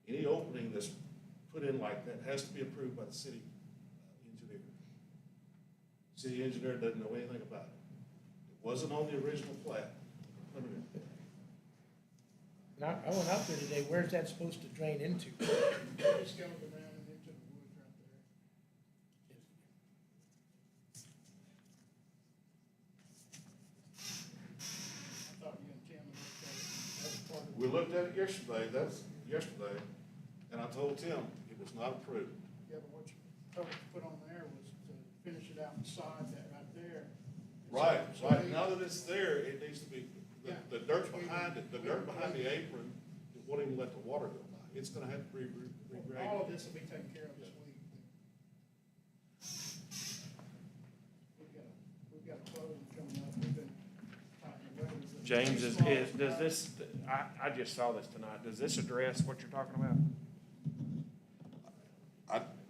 Any opening that's put in like that has to be approved by the city engineer. City engineer doesn't know anything about it. It wasn't on the original plat. And I went out there today, where's that supposed to drain into? It's going around and into the woods right there. I thought you and Tim looked at it. That was part of We looked at it yesterday, that's yesterday, and I told Tim it was not approved. Yeah, but what you told us to put on there was to finish it out beside that right there. Right, So right, they- now that it's there, it needs to be, the dirt behind it, the dirt behind the apron, it won't even let the water go by. It's gonna have to be regraded. All of this will be taken care of this week. We've got a closing coming up. We've been talking about it. James, does this, I just saw this tonight. Does this address what you're talking about?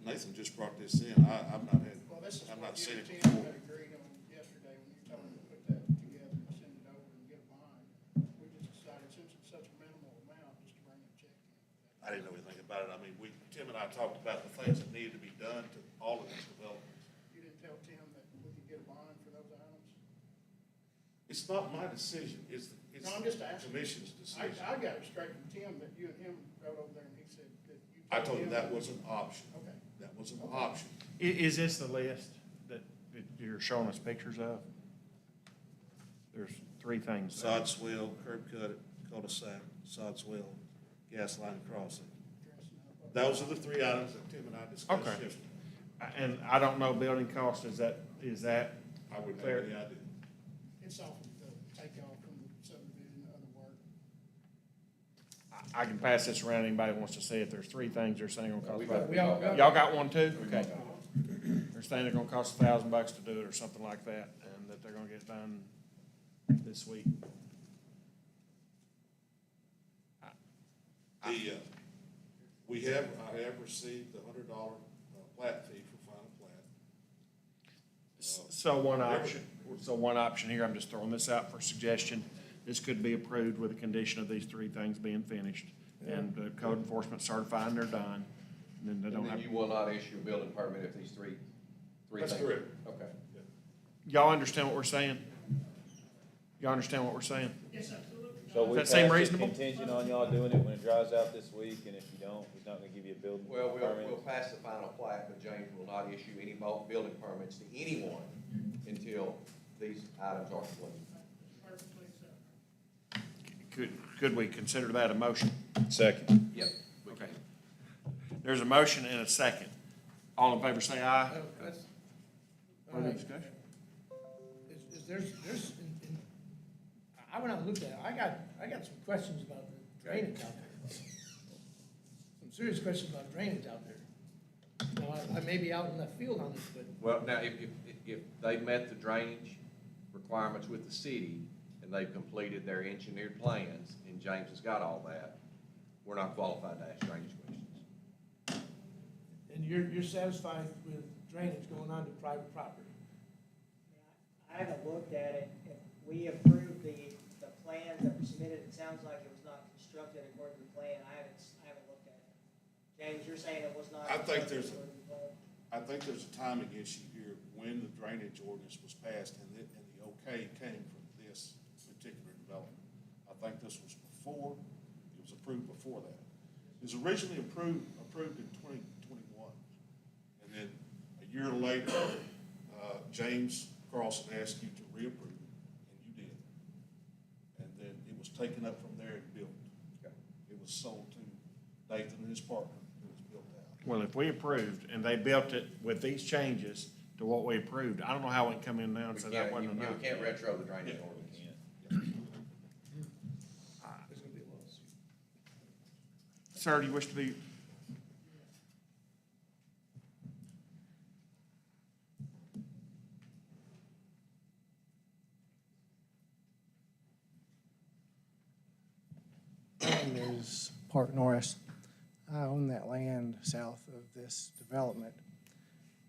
Nathan just brought this in, I've Well, this is not what you seen and it Tim before. had agreed on yesterday when you told him to put that together and send it over and get a bond. We just decided since it's such a minimal amount, just to bring a check in. I didn't know anything about it. I mean, Tim and I talked about the things that needed to be done to all of these developments. You didn't tell Tim that we could get a bond for those items? It's not my decision, it's No, I'm just the asking. commission's decision. I got it straight from Tim that you and him rode over there and he said that you. I told him that him- was an option. Okay. That was an option. Is this the list that you're showing us pictures of? There's three things. Sod swale, curb cut, cul-de-sac, sod swale, gas line crossing. Those are the three items that Tim and I discussed Okay. yesterday. And I don't know building cost, is that I wouldn't fair? have any idea. It's off of the takeoff from the subdivision, other work. I can pass this around, anybody wants to see it, there's three things they're saying gonna cost. We all got- Y'all got one too? Okay. They're saying they're gonna cost $1,000 to do it or something like that, and that they're gonna get it done this week. I have received the $100 plat fee for final plat. So one option here, I'm just throwing this out for suggestion. This could be approved with the condition of these three things being finished and code enforcement certifying they're done. And then they don't And then have, you will not issue a building permit if these three That's things. correct. Okay. y'all understand what we're saying? Y'all understand what we're saying? Yes, absolutely. So we Does that seem pass it reasonable? contingent on y'all doing it when it dries out this week, and if you don't, he's not gonna give you a building Well, permit? we'll pass the final plat, but James will not issue any more building permits to anyone until these items are completed. Perfectly acceptable. Could we consider that a motion? Second. Yep. Okay. There's a motion and a second. All in favor say aye. Further discussion? Is there's, I went out and looked at it, I got some questions about the drainage out there. Some serious questions about drainage out there. Now, I may be out in left field on this, but Well, now, if they've met the drainage requirements with the city, and they've completed their engineered plans, and James has got all that, we're not qualified to ask drainage questions. and you're satisfied with drainage going on to private property? I haven't looked at it. If we approved the plans that were submitted, it sounds like it was not constructed according to the plan. I haven't looked at it. James, you're saying it was not. I think constructed there's a- according to the plan? I think there's a timing issue here when the drainage ordinance was passed and the okay came from this particular development. I think this was before, it was approved before that. It was originally approved in 2021. And then a year later, James Carlson asked you to reapprove it, and you did. And then it was taken up from there and built. It was sold to Nathan and his partner, it was built out. Well, if we approved and they built it with these changes to what we approved, I don't know how we can come in now and say that wasn't enough. You can't retro the drainage ordinance. There's gonna be a lawsuit. Sir, do you wish to be? My name is Park Norris. I own that land south of this development,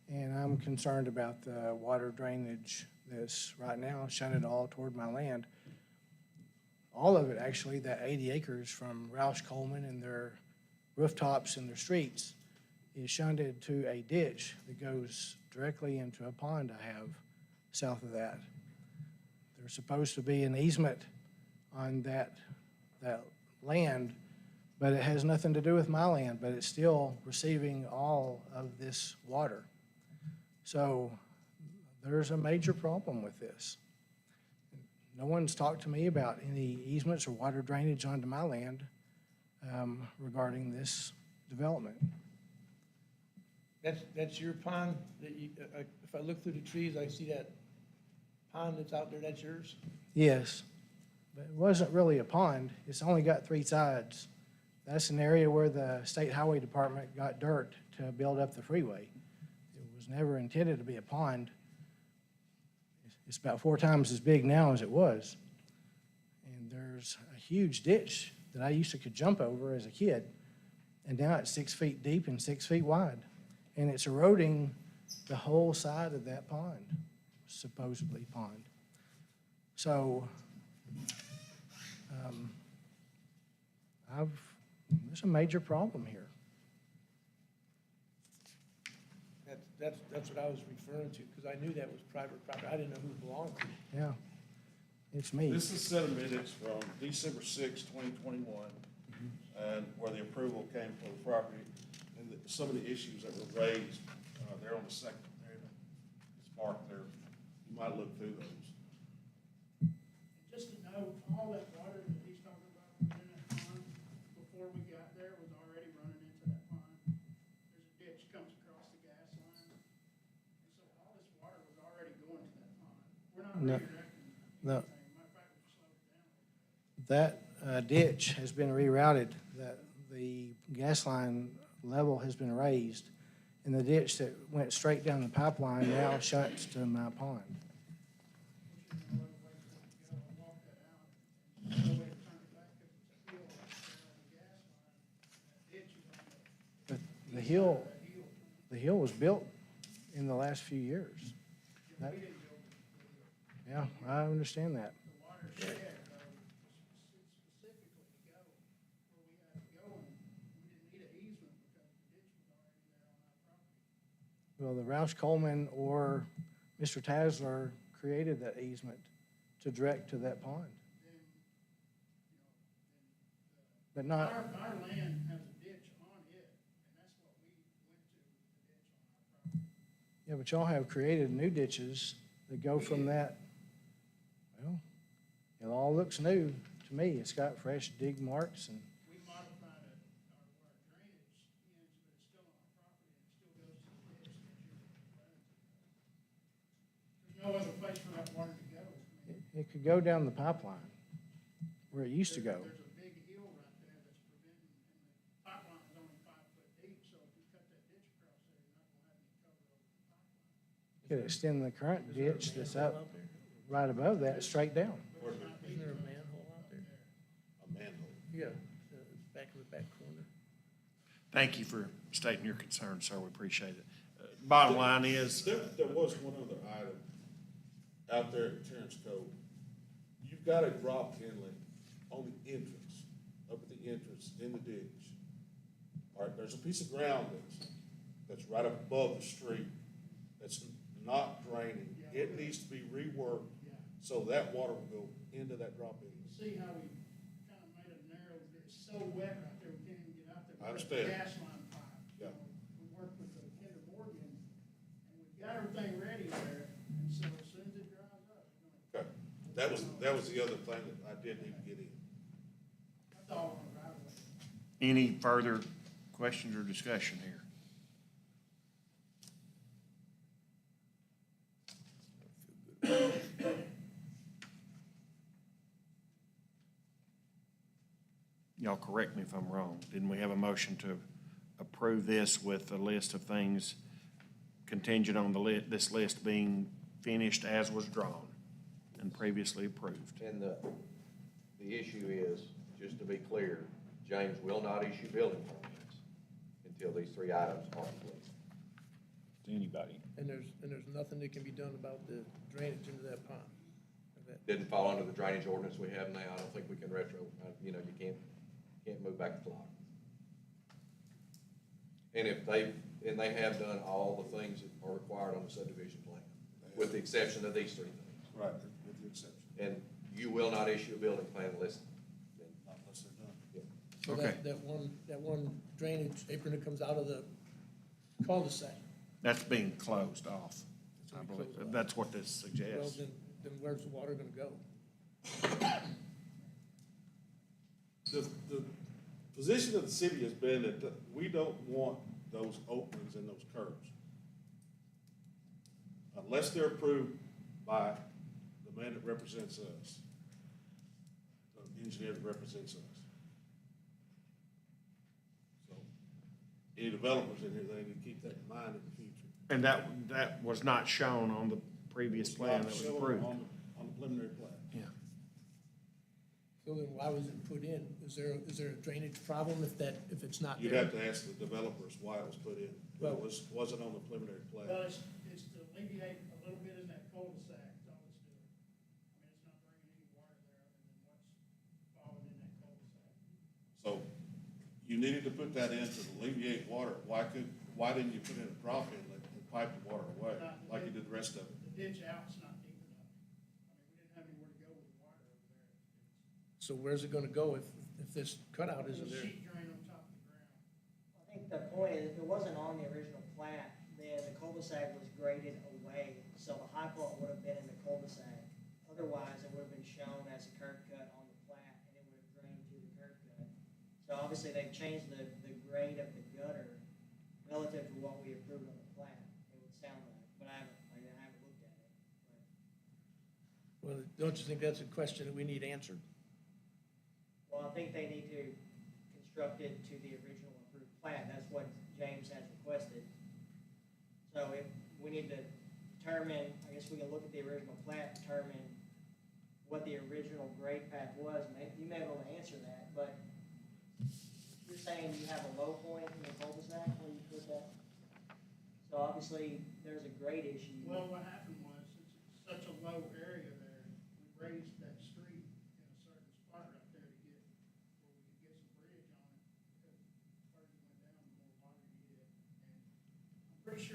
and I'm concerned about the water drainage that's right now shunted all toward my land. All of it, actually, that 80 acres from Roush Coleman and their rooftops and their streets is shunted to a ditch that goes directly into a pond I have south of that. There's supposed to be an easement on that land, but it has nothing to do with my land, but it's still receiving all of this water. So there's a major problem with this. No one's talked to me about any easements or water drainage onto my land regarding this development. That's your pond that you, if I look through the trees, I see that pond that's out there, that's yours? Yes, but it wasn't really a pond. It's only got three sides. That's an area where the State Highway Department got dirt to build up the freeway. It was never intended to be a pond. It's about 4 times as big now as it was. And there's a huge ditch that I used to could jump over as a kid, and now it's 6 feet deep and 6 feet wide. And it's eroding the whole side of that pond, supposedly pond. So, there's a major problem here. That's what I was referring to, because I knew that was private property. I didn't know who it belonged to. Yeah, it's me. This is set of minutes from December 6, 2021, and where the approval came for the property, and some of the issues that were raised, they're on the second, there, it's marked there. You might look through those. Just to note, all that water that he's talking about was in that pond before we got there was already running into that pond. There's a ditch comes across the gas line. And so all this water was already going to that pond. We're not No. redirecting No. anything. Matter of fact, we slowed it down. That ditch has been rerouted. The gas line level has been raised, and the ditch that went straight down the pipeline now shuts to my pond. But the hill was built in the last few years. That- We didn't build it. Yeah, I understand that. The watershed, specifically to go where we had to go, and we didn't need an easement because the ditch was already there on our property. Well, the Roush Coleman or Mr. Tasler created that easement to direct to that pond. But not, Our land has a ditch on it, and that's what we went to, the ditch on our property. yeah, but y'all have created new ditches that go from that. Well, it all looks new to me. It's got fresh dig marks and, We modified it, our drainage ends, but it's still on our property, and it still goes to the ditch that you're running to. There's no other place for that water to go. I mean, it could go down the pipeline where it used to go. There's a big hill right there that's preventing, and the pipeline is only 5 foot deep, so if you cut that ditch across there, you're not gonna have any cover over the pipeline. Could extend the current ditch that's up right above that straight down. Isn't there a manhole out there? A manhole. Yeah, back in the back corner. Thank you for stating your concern, sir. We appreciate it. Bottom line is, There was one other item out there at Terrence Cove. You've got a drop inlet on the entrance, up at the entrance in the ditch. All right, there's a piece of ground that's right up above the street that's not draining. It needs to be reworked so that water will go into that drop inlet. See how we kind of made a narrow, it's so wet right there, we can't even get out there. I understand. Gas line pipe. Yeah. We worked with the Kinder Morgan, and we've got everything ready there, and so as soon as it dries up, we're gonna, Okay, that was the other thing that I did need to get in. that's all on the right of way. any further questions or discussion here? Y'all correct me if I'm wrong. Didn't we have a motion to approve this with a list of things contingent on this list being finished as was drawn and previously approved? And the issue is, just to be clear, James will not issue building permits until these three items are complete. To anybody. And there's nothing that can be done about the drainage into that pond. Didn't fall under the drainage ordinance we have now. I don't think we can you can't move back the clock. And they have done all the things that are required on the subdivision plan, with the exception of these three things. Right, with the exception. And you will not issue a building plan unless Unless they're done. yeah. So Okay. that one drainage apron that comes out of the cul-de-sac. That's being closed off, I being believe. closed off. That's what this Well, suggests. then where's the water gonna go? The position of the city has been that we don't want those openings in those curbs unless they're approved by the man that represents us, the engineer that represents us. So, any developers in here, they need to keep that in mind in the future. And that was not shown on the previous plan that was It's not shown approved. on the preliminary plan. Yeah. So then why was it put in? Is there a drainage problem if it's not You'd there? have to ask the developers why it was put in. Well- It wasn't on the preliminary plan. Well, it's to alleviate a little bit in that cul-de-sac, is all it's doing. I mean, it's not bringing any water there other than what's falling in that cul-de-sac. So you needed to put that in to alleviate water. Why didn't you put in a drop inlet and pipe the water away like you did the rest of it? The ditch out's not deep enough. I mean, we didn't have anywhere to go with the water over there. So where's it gonna go if this cutout isn't There's a there? sheet drain on top of the ground. I think the point is, if it wasn't on the original plat, then the cul-de-sac was graded away, so the high point would have been in the cul-de-sac. Otherwise, it would have been shown as a curb cut on the plat, and it would have drained to the curb cut. So obviously, they've changed the grade of the gutter relative to what we approved on the plat, it would sound like, but I haven't looked at it. Well, don't you think that's a question that we need answered? Well, I think they need to construct it to the original approved plat, that's what James has requested. So if we need to determine, I guess we can look at the original plat, determine what the original grade path was, you may be able to answer that, but you're saying you have a low point in the cul-de-sac where you put that? So obviously, there's a grade issue. Well, what happened was,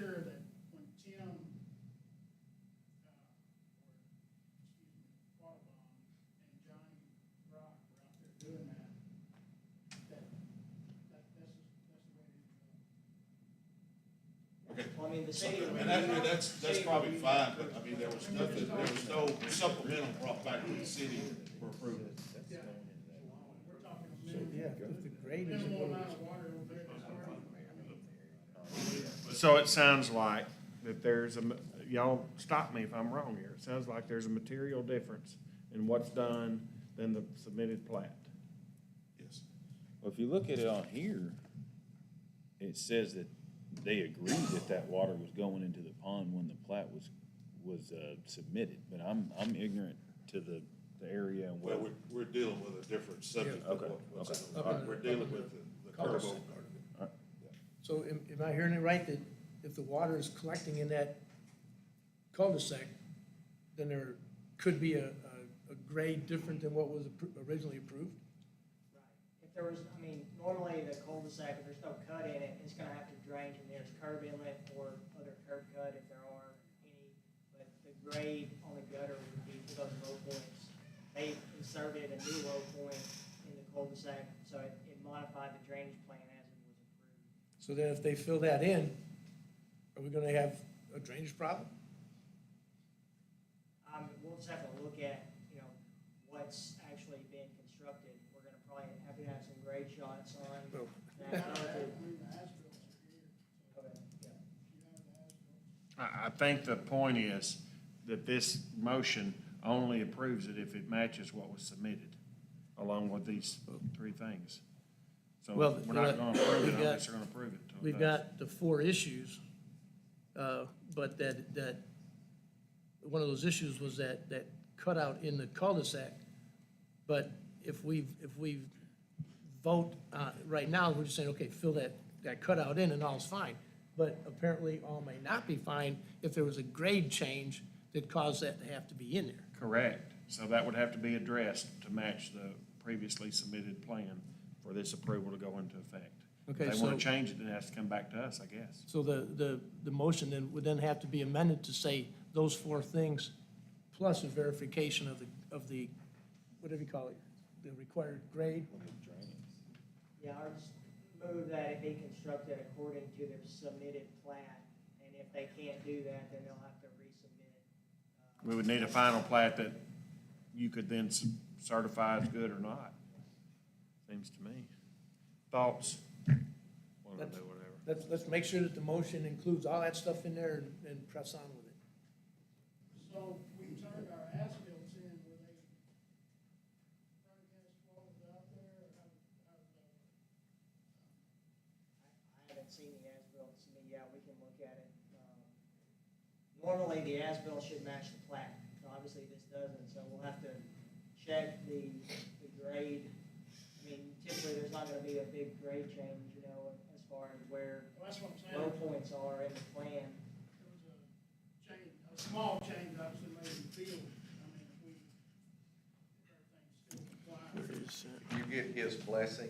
sure that when Tim, Quattlebaum and Johnny Rock were out there doing that, that's the way to go. Well, I mean, the city. And that's probably fine, but I mean, there was no supplemental brought back to the city for approval. Yeah, if the grade is. Minimal amount of water over there that's already. So it sounds like that there's y'all stop me if I'm wrong here. It sounds like there's a material difference in what's done than the submitted plat. Yes. Well, if you look at it on here, it says that they agreed that that water was going into the pond when the plat was submitted, but I'm ignorant to the area and Well, what. we're dealing with a different subject. Okay, What's okay. in the- All right. We're dealing with the curb over part of it. So am I hearing it right, that if the water is collecting in that cul-de-sac, then there could be a grade different than what was originally approved? If there was, I mean, normally the cul-de-sac, if there's no cut in it, it's gonna have to drain from there's curb inlet or other curb cut if there are any. But the grade on the gutter would be for those low points. They inserted a new low point in the cul-de-sac, so it modified the drainage plan as it was approved. So then if they fill that in, are we gonna have a drainage problem? We'll just have to look at, you know, what's actually been constructed. We're gonna probably have to have some grade shots on that. I think the point is that this motion only approves it if it matches what was submitted, along with these three things. So Well, we're not gonna approve we've it got- unless they're gonna approve it. till it We've does. got the four issues, but that, one of those issues was that cutout in the cul-de-sac. But if we vote, right now, we're just saying, okay, fill that cutout in and all's fine. But apparently all may not be fine if there was a grade change that caused that to have to be in there. Correct. So that would have to be addressed to match the previously submitted plan for this approval to go into effect. Okay, If they want so- to change it, then it has to come back to us, I guess. So the motion then would then have to be amended to say those four things, plus a verification of the, whatever you call it, the required grade. Yeah, I just move that it be constructed according to their submitted plat, and if they can't do that, then they'll have to resubmit. We would need a final plat that you could then certify as good or not, seems to me. Thoughts? Let's- Let's make sure that the motion includes all that stuff in there and press on with it. So we turned our as-bills in, were they front against what was out there, or how did that work? I haven't seen the as-built, yeah, we can look at it. Normally, the as-built should match the plat, obviously this doesn't, so we'll have to check the grade. I mean, typically, there's not gonna be a big grade change, you know, as far as where Well, that's what I'm saying. low points are in the plan. There was a change, a small change, obviously made in the field. I mean, if everything's still compliant. You get his blessing.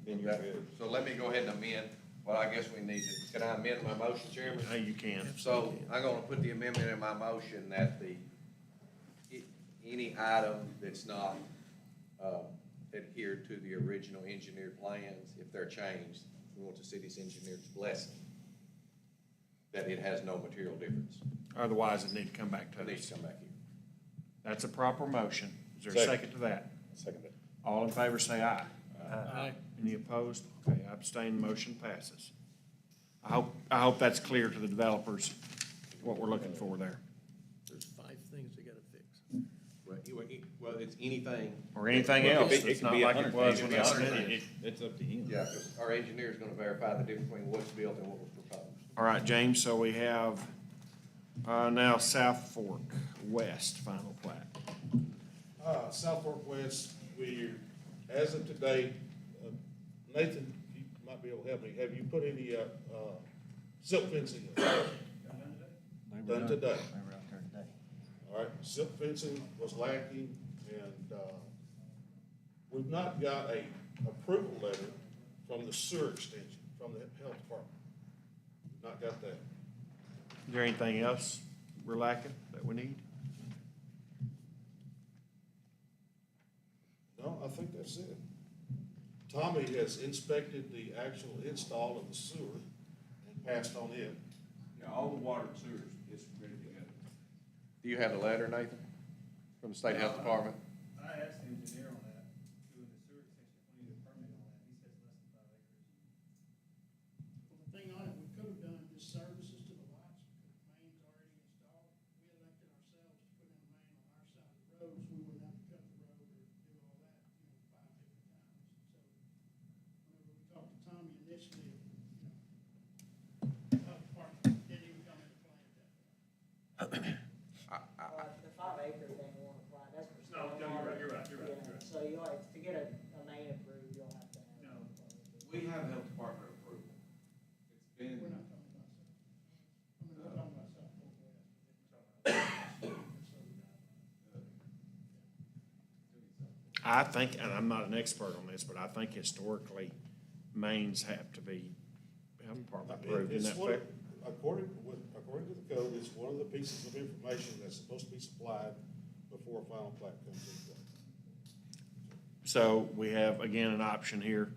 Then you're good. So let me go ahead and amend, well, I guess we need to, can I amend my motion, Chairman? Hey, you can. So I'm gonna put the amendment in my motion that any item that's not, adhered to the original engineered plans, if they're changed, we want the city's engineer's blessing, that it has no material difference. Otherwise, it need to come back to It needs us. to come back here. That's a proper motion. Is there a Second. second to that? Second that. All in favor, say aye. Aye. Any opposed? Okay, abstain, motion passes. I hope that's clear to the developers, what we're looking for there. There's 5 things they gotta fix. Well, it's anything. Or anything Well, else, it could it's not be like 100 it was things, when it they could be 100 submitted it. It's up to him. Yeah, because our engineer's gonna verify the difference between what's built and what was proposed. All right, James, so we have, now South Fork West final plat. South Fork West, as of today, Nathan, you might be able to help me, have you put any, silk fencing in? Done today. They were out there today. All right, silk fencing was lacking, and, we've not got a approval letter from the sewer extension, from the health department. We've not got that. Is there anything else we're lacking that we need? No, I think that's it. Tommy has inspected the actual install of the sewer and passed on it. Yeah, all the water and sewers is ready to go. Do you have a letter, Nathan, from the State Health Department? I asked the engineer on that, doing the sewer extension, if we need a permit on that, he says less than 5 acres. Well, the thing on it, we could have done just services to the lots, because the main's already installed. We elected ourselves to put in a main on our side of the road, so we wouldn't have to cut the road or do all that, 5 different times. So whenever we talked to Tommy initially, the health department didn't even come into play at that point. The 5 acres ain't won't apply, that's for. No, you're right. Yeah, so you like, to get a main approved, you'll have to have. No. We have health department approval. It's been. We're not talking about South. I mean, we're talking about South Northwest. I think, and I'm not an expert on this, but I think historically, mains have to be health department approved. Isn't that fair? According to the code, it's one of the pieces of information that's supposed to be supplied before a final plat comes into play. So we have, again, an option here,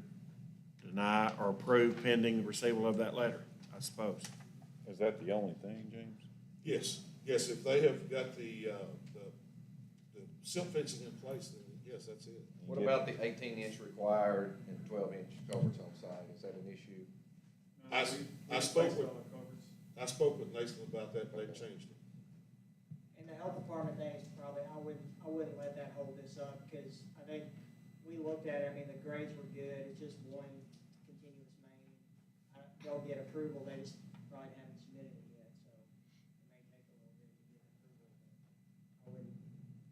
deny or approve pending receival of that letter, I suppose. Is that the only thing, James? Yes, if they have got the silt fencing in place, then yes, that's it. What about the 18-inch required and 12-inch culverts on site? Is that an issue? I spoke with Nathan about that, they've changed it. And the health department thing is probably, I wouldn't let that hold this up, because I think we looked at it, I mean, the grades were good, it's just one continuous main. They'll get approval, they just probably haven't submitted it yet, so it may take a little bit to get approval. But I wouldn't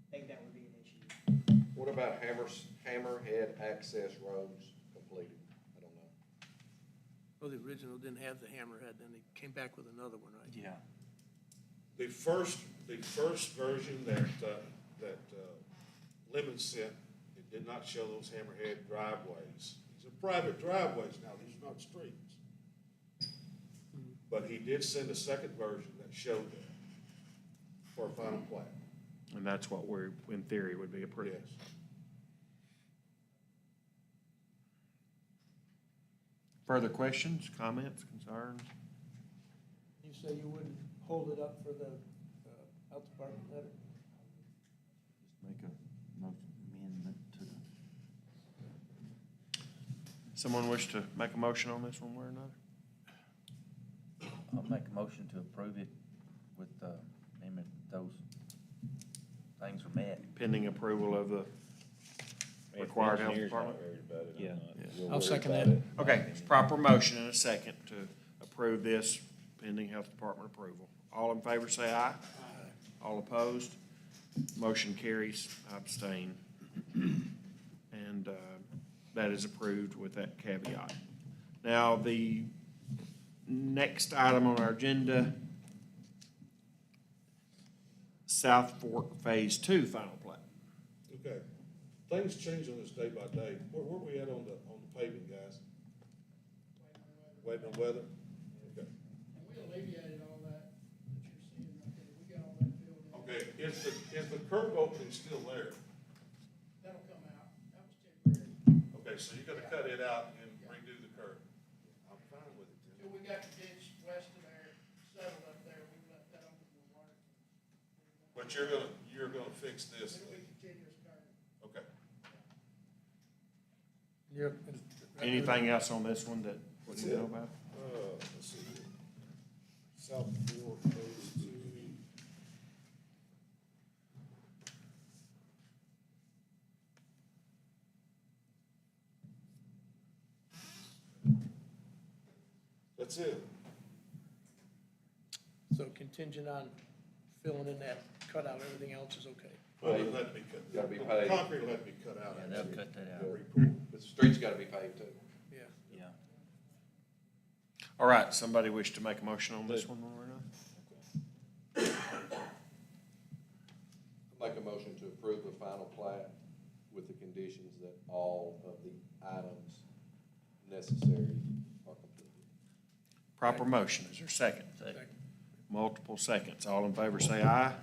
think that would be an issue. What about hammerhead access roads completed? I don't know. Well, the original didn't have the hammerhead, then they came back with another one, right? Yeah. The first version that Lemon sent, it did not show those hammerhead driveways. These are private driveways now, these are not streets. But he did send a second version that showed that for a final plat. And that's what we're, in theory, would be approved. Yes. Further questions, comments, concerns? You say you wouldn't hold it up for the health department letter? Just make a amendment to the. Someone wish to make a motion on this one way or another? I'll make a motion to approve it with, amendment, those things are met. Pending approval of the required health department? Yeah. I'll second that. Okay, it's proper motion and a second to approve this pending health department approval. All in favor, say aye. All opposed? Motion carries, I abstain. And that is approved with that caveat. Now, the next item on our agenda, South Fork Phase 2 final plat. Okay, things change on this day by day. Where we at on the paving, guys? Waiting on weather? Okay. And we alleviated all that you're seeing right there, we got all that filled in. Okay, is the curb opening still there? That'll come out, that was temporary. Okay, so you gotta cut it out and redo the curb. I'm fine with it then. Till we got the ditch west of there, settled up there, we left that open for water. But you're gonna fix this. It'll be continuous curb. Okay. Anything else on this one that we That's need to know it. about? Let's see here. South Fork Phase 2. That's it. So contingent on filling in that cutout, everything else is okay? Well, it'll have to be cut. Gotta be paved. Concrete will have to be cut out. Yeah, they'll cut that out. But the street's gotta be paved too. Yeah. Yeah. All right, somebody wish to make a motion on this one or another? Make a motion to approve the final plat with the conditions that all of the items necessary are completed. Proper motion, is there a second? Second. multiple seconds. All in favor say aye.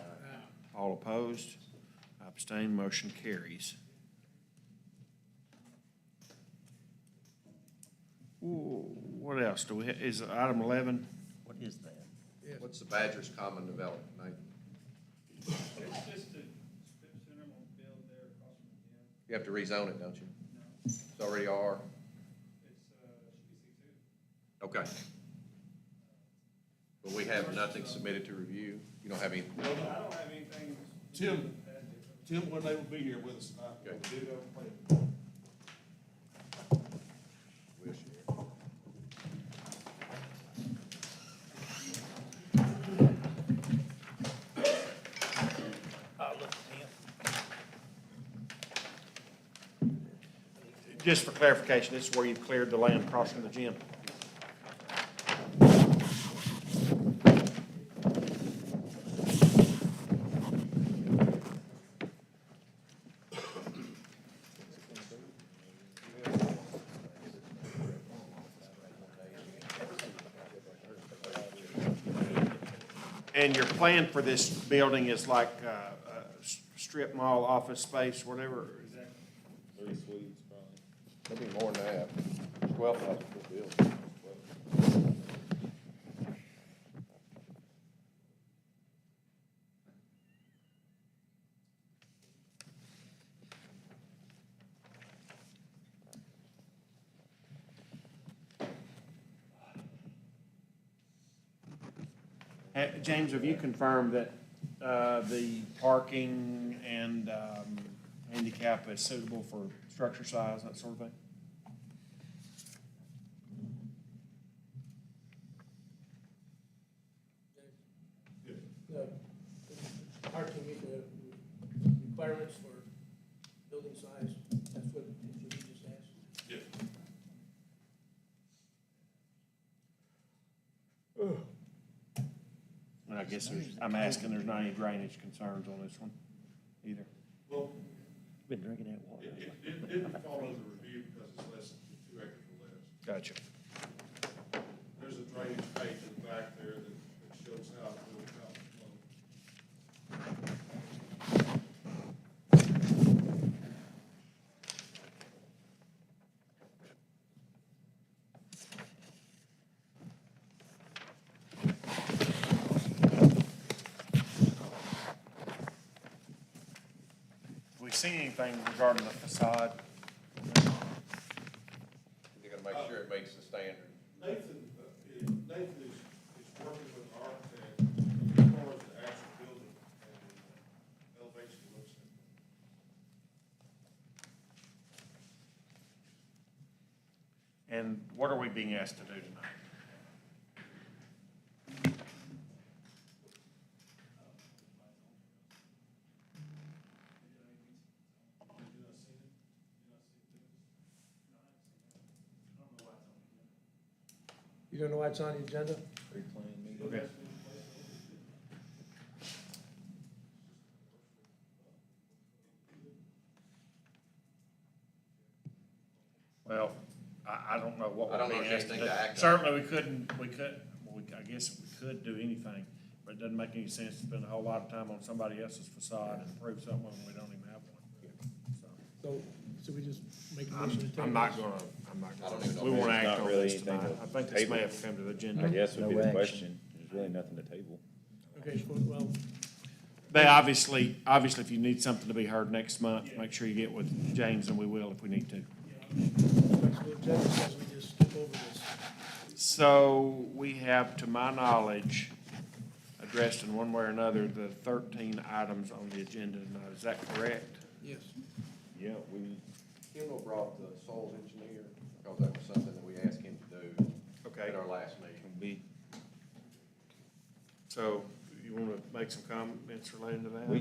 All opposed? Abstain, motion carries. Ooh, what else do we, is item 11? What is that? What's the Badgers Common Development, Nate? It's just a cinema build there across from the gym. You have to rezone it, don't you? No, It's already R. it's, Okay. But we have nothing submitted to review. You don't have any, I don't have anything. Tim wasn't able to be here with us tonight. Okay. We did have a plan. we'll share. Just for clarification, this is where you've cleared the land across from the gym. And your plan for this building is like strip mall, office space, whatever? Is that? 3 suites, probably. Maybe more than that. 12,000 foot building. James, have you confirmed that the parking and handicap is suitable for structure size, that sort of thing? The parking meet the requirements for building size, that's what you just asked? Yeah. And I guess I'm asking, there's not any drainage concerns on this one either? Well, Been drinking that water. it didn't fall under review because it's less than 2 acres or less. Gotcha. There's a drainage page in the back there that shows how it will flow. Have we seen anything regarding the facade? You're gonna make sure it meets the standard. Nathan is working with the architect as far as the actual building and elevation looks like. And what are we being asked to do tonight? You don't know what's on the agenda? Okay. Well, I don't know what I don't we're know being if asked you to think do. to act on it. Certainly, I guess we could do anything, but it doesn't make any sense to spend a whole lot of time on somebody else's facade and approve something when we don't even have one. So we just make a motion to table? I'm not gonna, I don't even know we if won't there's act not on really this anything tonight. to I think this may table. have come to the agenda. I guess would be No the action. question. There's really nothing to table. Okay, well, They obviously, if you need something to be heard next month, make sure you get with James, and we will if we need to. flexible agenda says we just skip over this. So we have, to my knowledge, addressed in one way or another, the 13 items on the agenda tonight. Is that correct? Yes. Yeah, we, Kendall brought the soils engineer, because that was something that we asked him to do Okay. at our last meeting. So you want to make some comments related to that? We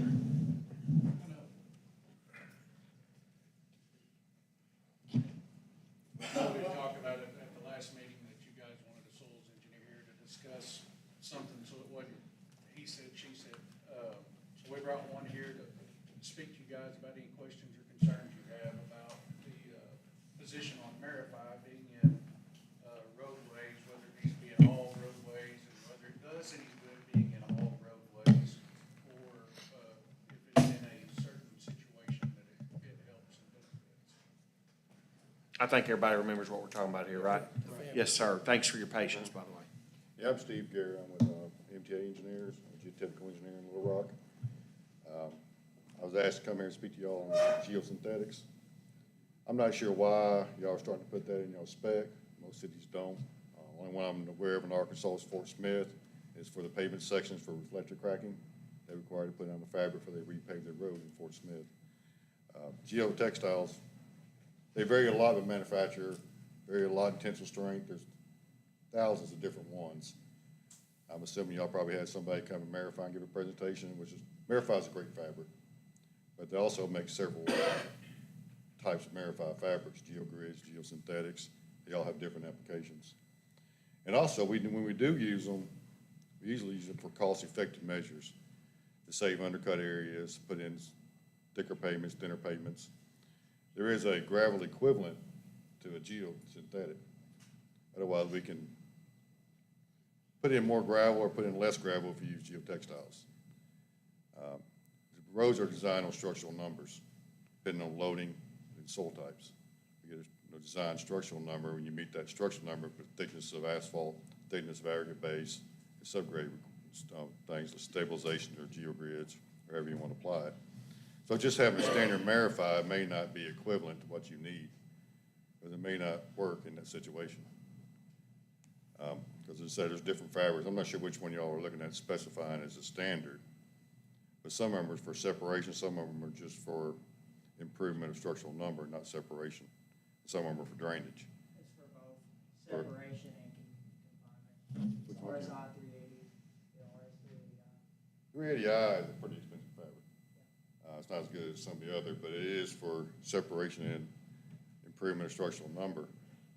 talked about it at the last meeting that you guys wanted a soils engineer here to discuss something, so it wasn't he said, she said. So we brought one here to speak to you guys about any questions or concerns you have about the position on Marify being in roadways, whether it needs to be in all roadways, and whether it does any good being I think everybody remembers what we're talking about here, right? Yes, sir. Thanks for your patience, by the way. Yeah, I'm Steve Gary. I'm with MTA Engineers, geotechnical engineer in Little Rock. I was asked to come here and speak to y'all on geosynthetics. I'm not sure why y'all are starting to put that in your spec. Most cities don't. Only one I'm aware of in Arkansas is Fort Smith. It's for the pavement sections for reflector cracking. They're required to put it on the fabric before they repave their road in Fort Smith. Geotextiles, they vary a lot with manufacturer, vary a lot in tensile strength. There's thousands of different ones. I'm assuming y'all probably had somebody come to Marify and give a presentation, Marify is a great fabric, but they also make several types of Marify fabrics, geogrids, geosynthetics. They all have different applications. And also, when we do use them, we usually use them for cost-effective measures to save undercut areas, put in thicker pavements, thinner pavements. There is a gravel equivalent to a geosynthetic. Otherwise, we can put in more gravel or put in less gravel if you use geotextiles. Roads are designed on structural numbers, depending on loading and soil types. You get a design structural number. When you meet that structural number, the thickness of asphalt, thickness of aggregate base, and subgrade things like stabilization or geogrids, wherever you want to apply it. So just having a standard Marify may not be equivalent to what you need, because it may not work in that situation. Because as I said, there's different fabrics. I'm not sure which one y'all are looking at specifying as a standard, but some of them are for separation, some of them are just for improvement of structural number, not separation. Some of them are for drainage. It's for both separation and confinement. RSI 380, the RS 380. 380i is a pretty expensive fabric. It's not as good as some of the other, but it is for separation and improvement of structural number.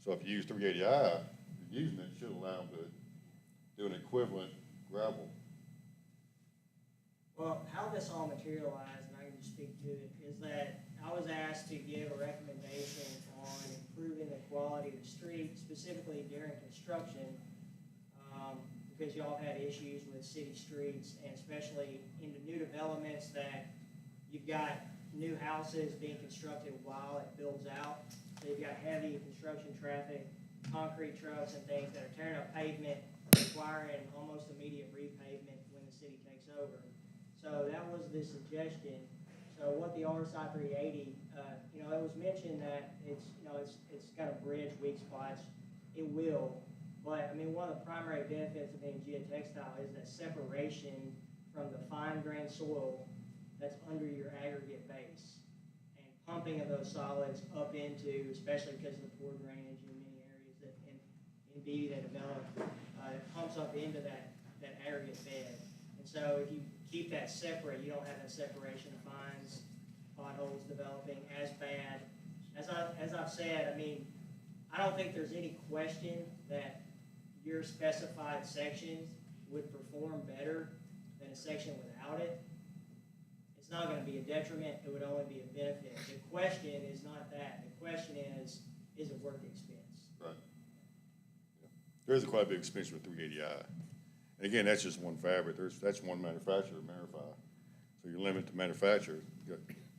So if you use 380i, if you're using it, it should allow them to do an equivalent gravel. Well, how this all materialized, and I can just speak to it, is that I was asked to give a recommendation on improving the quality of the street, specifically during construction, because y'all had issues with city streets, and especially in the new developments that you've got new houses being constructed while it builds out. So you've got heavy construction traffic, concrete trucks and things that are tearing up pavement, requiring almost immediate repavement when the city takes over. So that was the suggestion. So what the RSI 380, it was mentioned that it's got a bridge, weak spots. It will, but I mean, one of the primary benefits of being geotextile is that separation from the fine-grained soil that's under your aggregate base, and pumping of those solids up into, especially because of the poor drainage in many areas that in Beebe that developed, it pumps up into that aggregate bed. And so if you keep that separate, you don't have that separation of fines, potholes developing as bad. As I've said, I mean, I don't think there's any question that your specified sections would perform better than a section without it. It's not going to be a detriment, it would only be a benefit. The question is not that. The question is it worth the expense? Right. Yeah. There is quite a big expense with 380i. And again, that's just one fabric. That's one manufacturer, Marify. So you limit the manufacturer.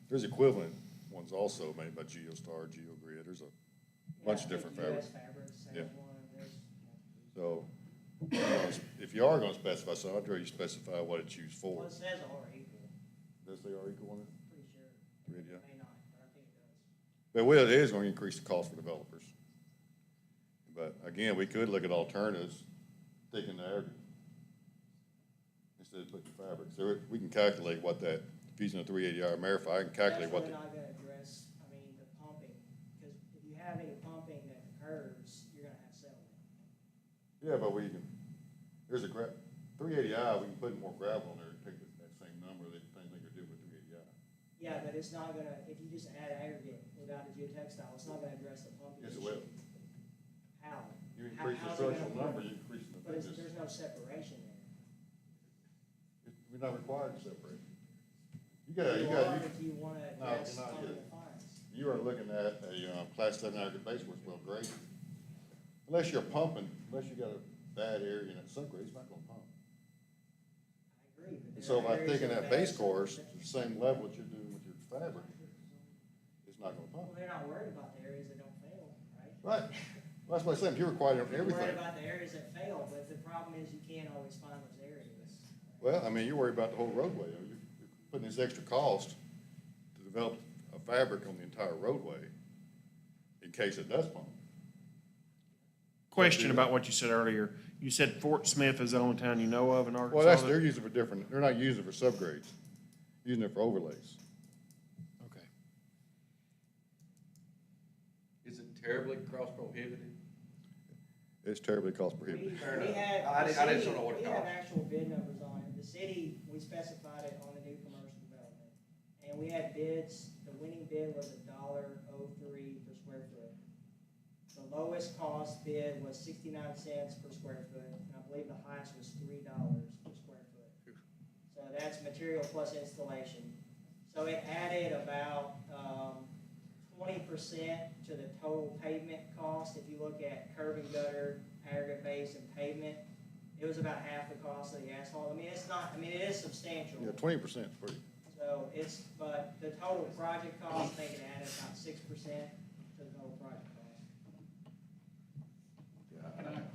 There's equivalent ones also made by Geostar, Geogrid. There's a bunch of different fabrics. Yeah. So if you are going to specify something, I'd rather you specify what it's used for. Well, it says all are equal. Does they are equal on it? Pretty sure. 380i? It may not, but I think it does. But it is going to increase the cost for developers. But again, we could look at alternatives, taking the aggregate instead of putting fabrics. So we can calculate what that, if using a 380i Marify, I can calculate what. That's really not going to address, the pumping, because if you have any pumping that occurs, you're going to have settlement. Yeah, but there's a 380i, we can put more gravel in there and take that same number, the same thing you do with 380i. Yeah, but it's not going to, if you just add aggregate without a geotextile, it's not going to address the pumping Yes, it issue. will. How? You increase the structural number, you increase the But thickness. there's no separation there. We're not required to separate. If you want to No, address you're not pumping yet. the fines. You are looking at a class 7 aggregate base where it's well graded. Unless you're pumping, unless you got a bad area in that subgrade, it's not gonna pump. I agree. But So if I there are think in areas that of base bad course, separation. it's the same level that you're doing with your fabric, it's not gonna Well, pump. they're not worried about the areas that don't fail. Right. Well, that's what I said, if you're required of You're worried everything. about the areas that fail, but the problem is you can't always find those areas. Well, I mean, you're worried about the whole roadway. You're putting this extra cost to develop a fabric on the entire roadway in case it does pump. Question about what you said earlier. You said Fort Smith is the only town you know of in Arkansas? Well, they're using it for different, they're not using it for subgrades, using it for overlays. Okay. Is it terribly cost prohibitive? It's terribly cost prohibitive. We had, I the didn't city, know what it we have cost. actual bid numbers on it. The city, we specified it on a new commercial development. And we had bids, the winning bid was $1.03 per square foot. The lowest cost bid was 69 cents per square foot, and I believe the highest was $3 per square foot. So that's material plus installation. So it added about 20% to the total pavement cost. If you look at curb and gutter, aggregate base, and pavement, it was about half the cost of the asphalt. I mean, it's not, I mean, it is substantial. Yeah, 20% is pretty. So it's, but the total project cost, I think it added about 6% to the total project cost.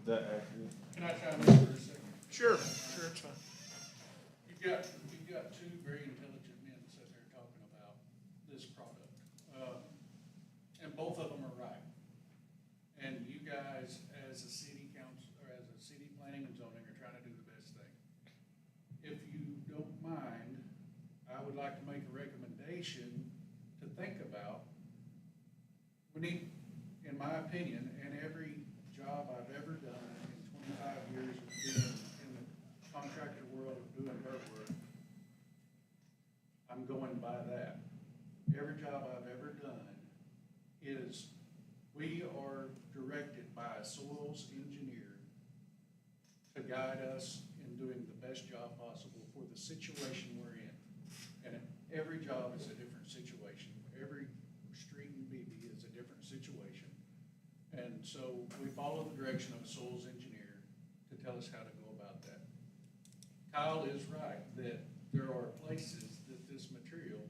Can I chime in for a second? Sure, it's fine. You've got two very intelligent men sitting there talking about this product. And both of them are right. And you guys, as a city council, or as a city planning and zoning, are trying to do the best thing. If you don't mind, I would like to make a recommendation to think about. We need, in my opinion, and every job I've ever done in 25 years of being in the contractor world of doing dirt work, I'm going by that. Every job I've ever done is, we are directed by a soils engineer to guide us in doing the best job possible for the situation we're in. And every job is a different situation. Every street in Beebe is a different situation. And so we follow the direction of a soils engineer to tell us how to go about that. Kyle is right that there are places that this material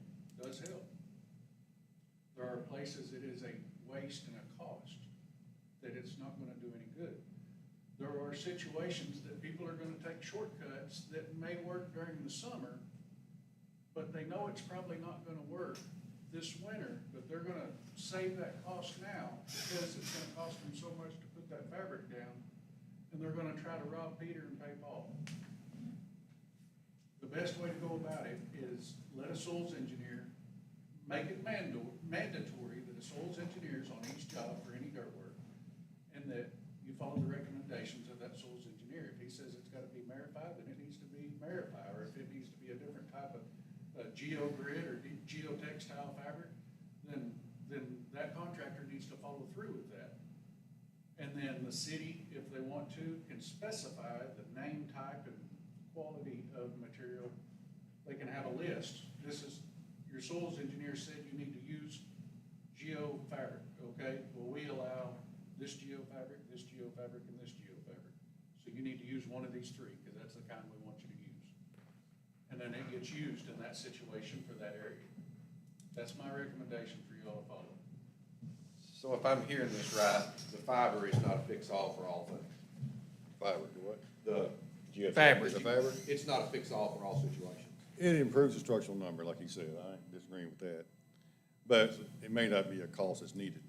does help. There are places it is a waste and a cost, that it's not gonna do any good. There are situations that people are gonna take shortcuts that may work during the summer, but they know it's probably not gonna work this winter, but they're gonna save that cost now because it's gonna cost them so much to put that fabric down, and they're gonna try to rob Peter and pay Paul. The best way to go about it is let a soils engineer make it mandatory that a soils engineer is on each job for any dirt work, and that you follow the recommendations of that soils engineer. If he says it's gotta be Marify, then it needs to be Marify, or if it needs to be a different type of geogrid or geotextile fabric, then that contractor needs to follow through with that. And then the city, if they want to, can specify the name, type, and quality of material. They can have a list. This is, your soils engineer said you need to use geofabric, okay? Well, we allow this geofabric, and this geofabric. So you need to use one of these three, because that's the kind we want you to use. And then it gets used in that situation for that area. That's my recommendation for you all to follow. So if I'm hearing this right, the fiber is not a fix-all for all things? Fiber, the what? The Fabric. The fabric? It's not a fix-all for all situations? It improves the structural number, like you said, I ain't disagreeing with that. But it may not be a cost that's needed.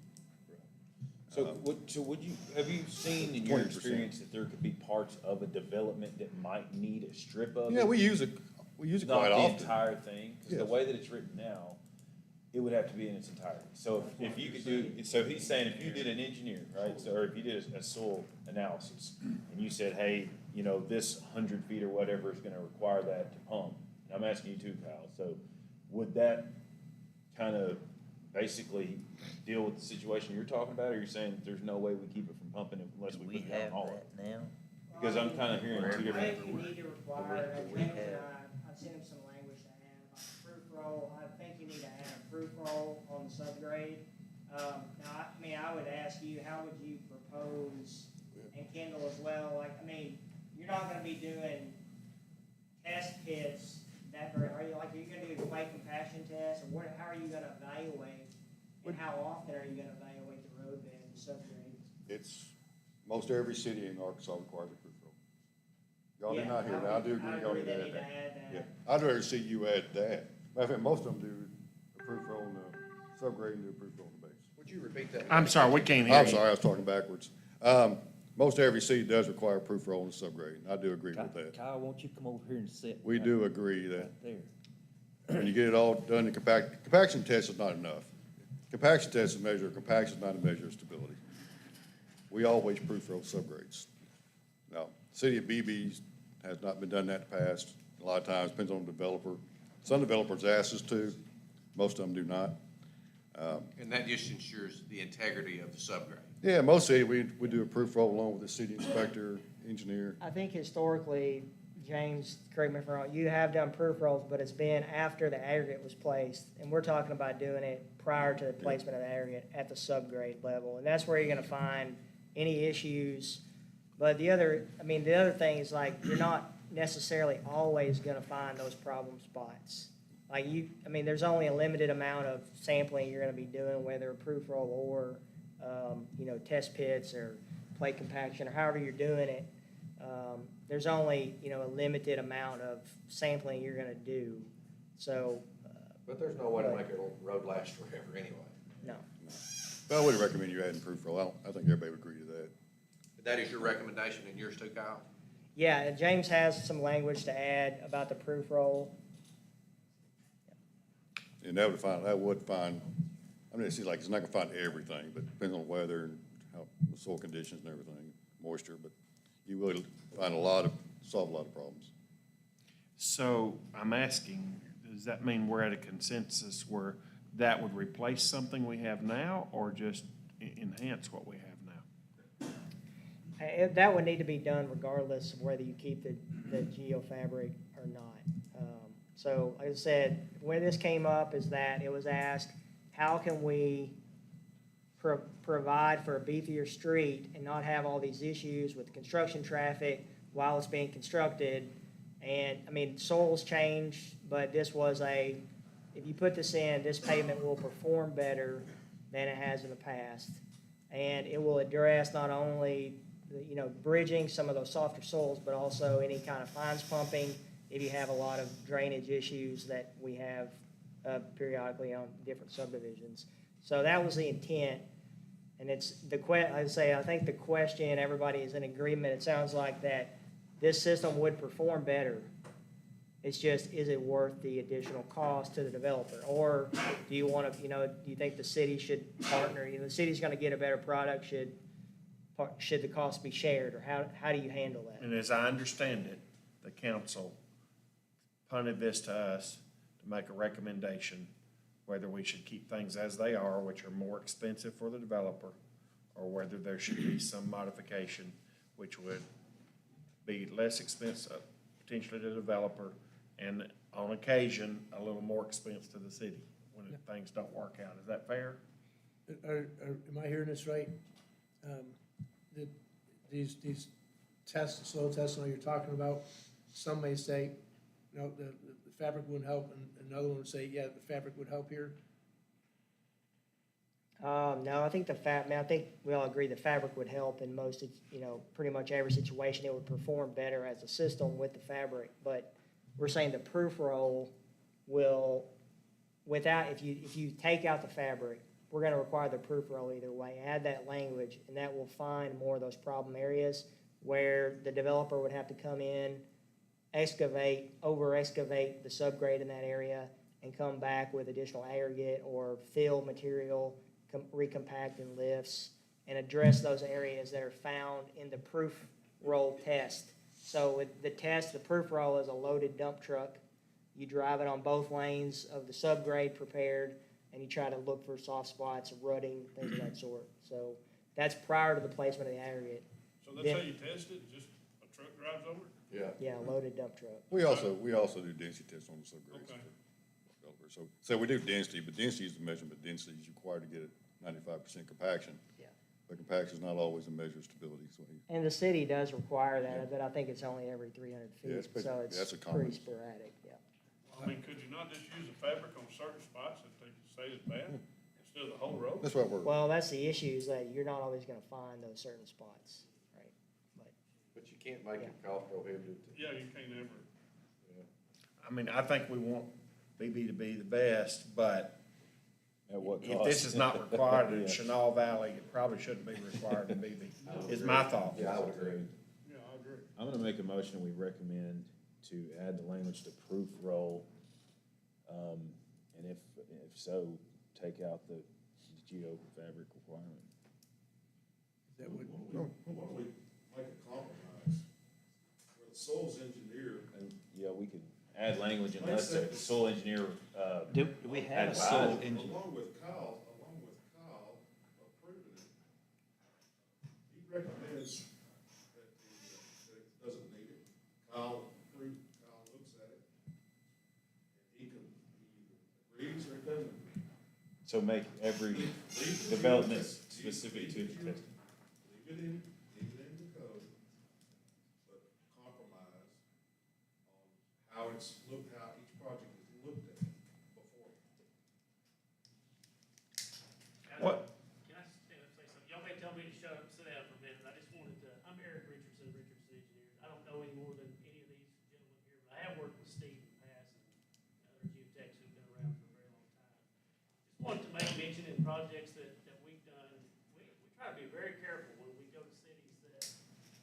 So would you, have you seen in your 20%. experience that there could be parts of a development that might need a strip of it? Yeah, we use it quite often. Not the entire thing, because the Yes. way that it's written now, it would have to be in its entirety. So if you could do, so he's saying if you did an engineer, right, so, or if you did a soil analysis, and you said, hey, you know, this 100 feet or whatever is gonna require that to pump, and I'm asking you too, Kyle, so would that kind of basically deal with the situation you're talking about, or you're saying that there's no way we keep it from pumping it unless we put it down all of it? now? Because I'm kind of hearing two I different. think you need to require, I sent him some language to add about the proof roll. I think you need to add a proof roll on the subgrade. Now, I mean, I would ask you, how would you propose, and Kendall as well, like, I mean, you're not gonna be doing test pits that very, are you gonna do clay compaction tests, or what, how are you gonna evaluate? And how often are you gonna evaluate the road bed, the subgrade? It's, most every city in Arkansas requires a proof roll. Y'all did Yeah, not hear that, I do agree, I y'all agree need they to need add to that. add Yeah, that. I'd rather see you add that. Matter of fact, most of them do a proof roll and a subgrade and do a proof roll on the base. Would you repeat that? I'm sorry, we can't hear I'm you. sorry, I was talking backwards. Most every city does require a proof roll and a subgrade, and I do agree with that. Kyle, won't you come over here and sit? We do agree that Right there. when you get it all done, compaction test is not enough. Compaction test is a measure of compaction, not a measure of stability. We always proof roll subgrades. Now, city of BB has not been done that in the past. A lot of times, depends on the developer. Some developers ask us to, most of them do not. And that just ensures the integrity of the subgrade. Yeah, most cities, we do a proof roll along with the city inspector, engineer. I think historically, James, correct me if I'm wrong, you have done proof rolls, but it's been after the aggregate was placed. And we're talking about doing it prior to the placement of the aggregate at the subgrade level. And that's where you're gonna find any issues. But the other thing is like, you're not necessarily always gonna find those problem spots. Like there's only a limited amount of sampling you're gonna be doing, whether a proof roll or, test pits or plate compaction or however you're doing it. There's only, a limited amount of sampling you're gonna do, so. But there's no way to make a road last forever anyway. No. But I would recommend you adding proof roll. I think everybody would agree to that. That is your recommendation and yours too, Kyle? Yeah, and James has some language to add about the proof roll. And that would find, it seems like it's not gonna find everything, but depends on weather and how, the soil conditions and everything, moisture, but you will find solve a lot of problems. So I'm asking, does that mean we're at a consensus where that would replace something we have now or just enhance what we have now? That would need to be done regardless of whether you keep the geofabric or not. So, like I said, where this came up is that it was asked, how can we provide for a beefier street and not have all these issues with construction traffic while it's being constructed? And, soils change, but this was if you put this in, this pavement will perform better than it has in the past. And it will address not only bridging some of those softer soils, but also any kind of fines pumping if you have a lot of drainage issues that we have periodically on different subdivisions. So that was the intent. And it's I think the question, everybody is in agreement, it sounds like that this system would perform better. It's just, is it worth the additional cost to the developer? Or do you want to, do you think the city should partner? The city's going to get a better product, should the cost be shared, or how do you handle that? And as I understand it, the council punted this to us to make a recommendation whether we should keep things as they are, which are more expensive for the developer, or whether there should be some modification which would be less expensive potentially to the developer and on occasion a little more expense to the city when things don't work out. Is that fair? Am I hearing this right? These tests, soil tests, you're talking about, some may say, no, the fabric wouldn't help, and another one would say, yeah, the fabric would help here. No, I think I think we all agree the fabric would help in most, pretty much every situation. It would perform better as a system with the fabric, but we're saying the proof roll will, if you take out the fabric, we're gonna require the proof roll either way. Add that language, and that will find more of those problem areas where the developer would have to come in, over excavate the subgrade in that area, and come back with additional aggregate or fill material, recompact and lifts, and address those areas that are found in the proof roll test. So with the test, the proof roll is a loaded dump truck. You drive it on both lanes of the subgrade prepared, and you try to look for soft spots, rutting, things of that sort. So that's prior to the placement of the aggregate. So that's how you test it, just a truck drives over it? Yeah, loaded dump truck. We also do density tests on the subgrades. Okay. for developers. So we do density, but density is the measurement. Density is required to get it 95% compaction. Yeah. But compaction is not always a measure of stability. So And the city does require that, but I think it's only every 300 Yeah, feet, so that's it's a common- pretty sporadic, yeah. I mean, could you not just use the fabric on certain spots that they say is bad To the whole road? That's what we're. Well, that's the issue, is that you're not always gonna find those certain spots, right? But you can't make it cost prohibitive. Yeah, you can't ever. I mean, I think we want BB to be the best, but At what if this cost? is not required in Yeah. Chenal Valley, it probably shouldn't be required in BB, is my thought. Yeah, I would agree. Yeah, I agree. I'm gonna make a motion, we recommend to add the language to proof roll. And if so, take out the geofabric requirement. Why don't we make a compromise where the soils engineer, And, yeah, we could add language unless the soil engineer, Do we have a advised. soil engineer? along with Kyle approving it, he recommends that it doesn't need it. Kyle looks at it, and he either agrees or he doesn't agree. so make every Leave development the- specific to the testing. Leave it in the code, but compromise on how each project is looked at before. What? Can I stand up and say something? Y'all may tell me to shut up and sit down for a minute. I just wanted to, I'm Eric Richardson, Richardson Engineers. I don't know any more than any of these gentlemen here, but I have worked with Steve in the past and other geotechs who've been around for a very long time. Just wanted to make mention in projects that we've done, we try to be very careful when we go to cities that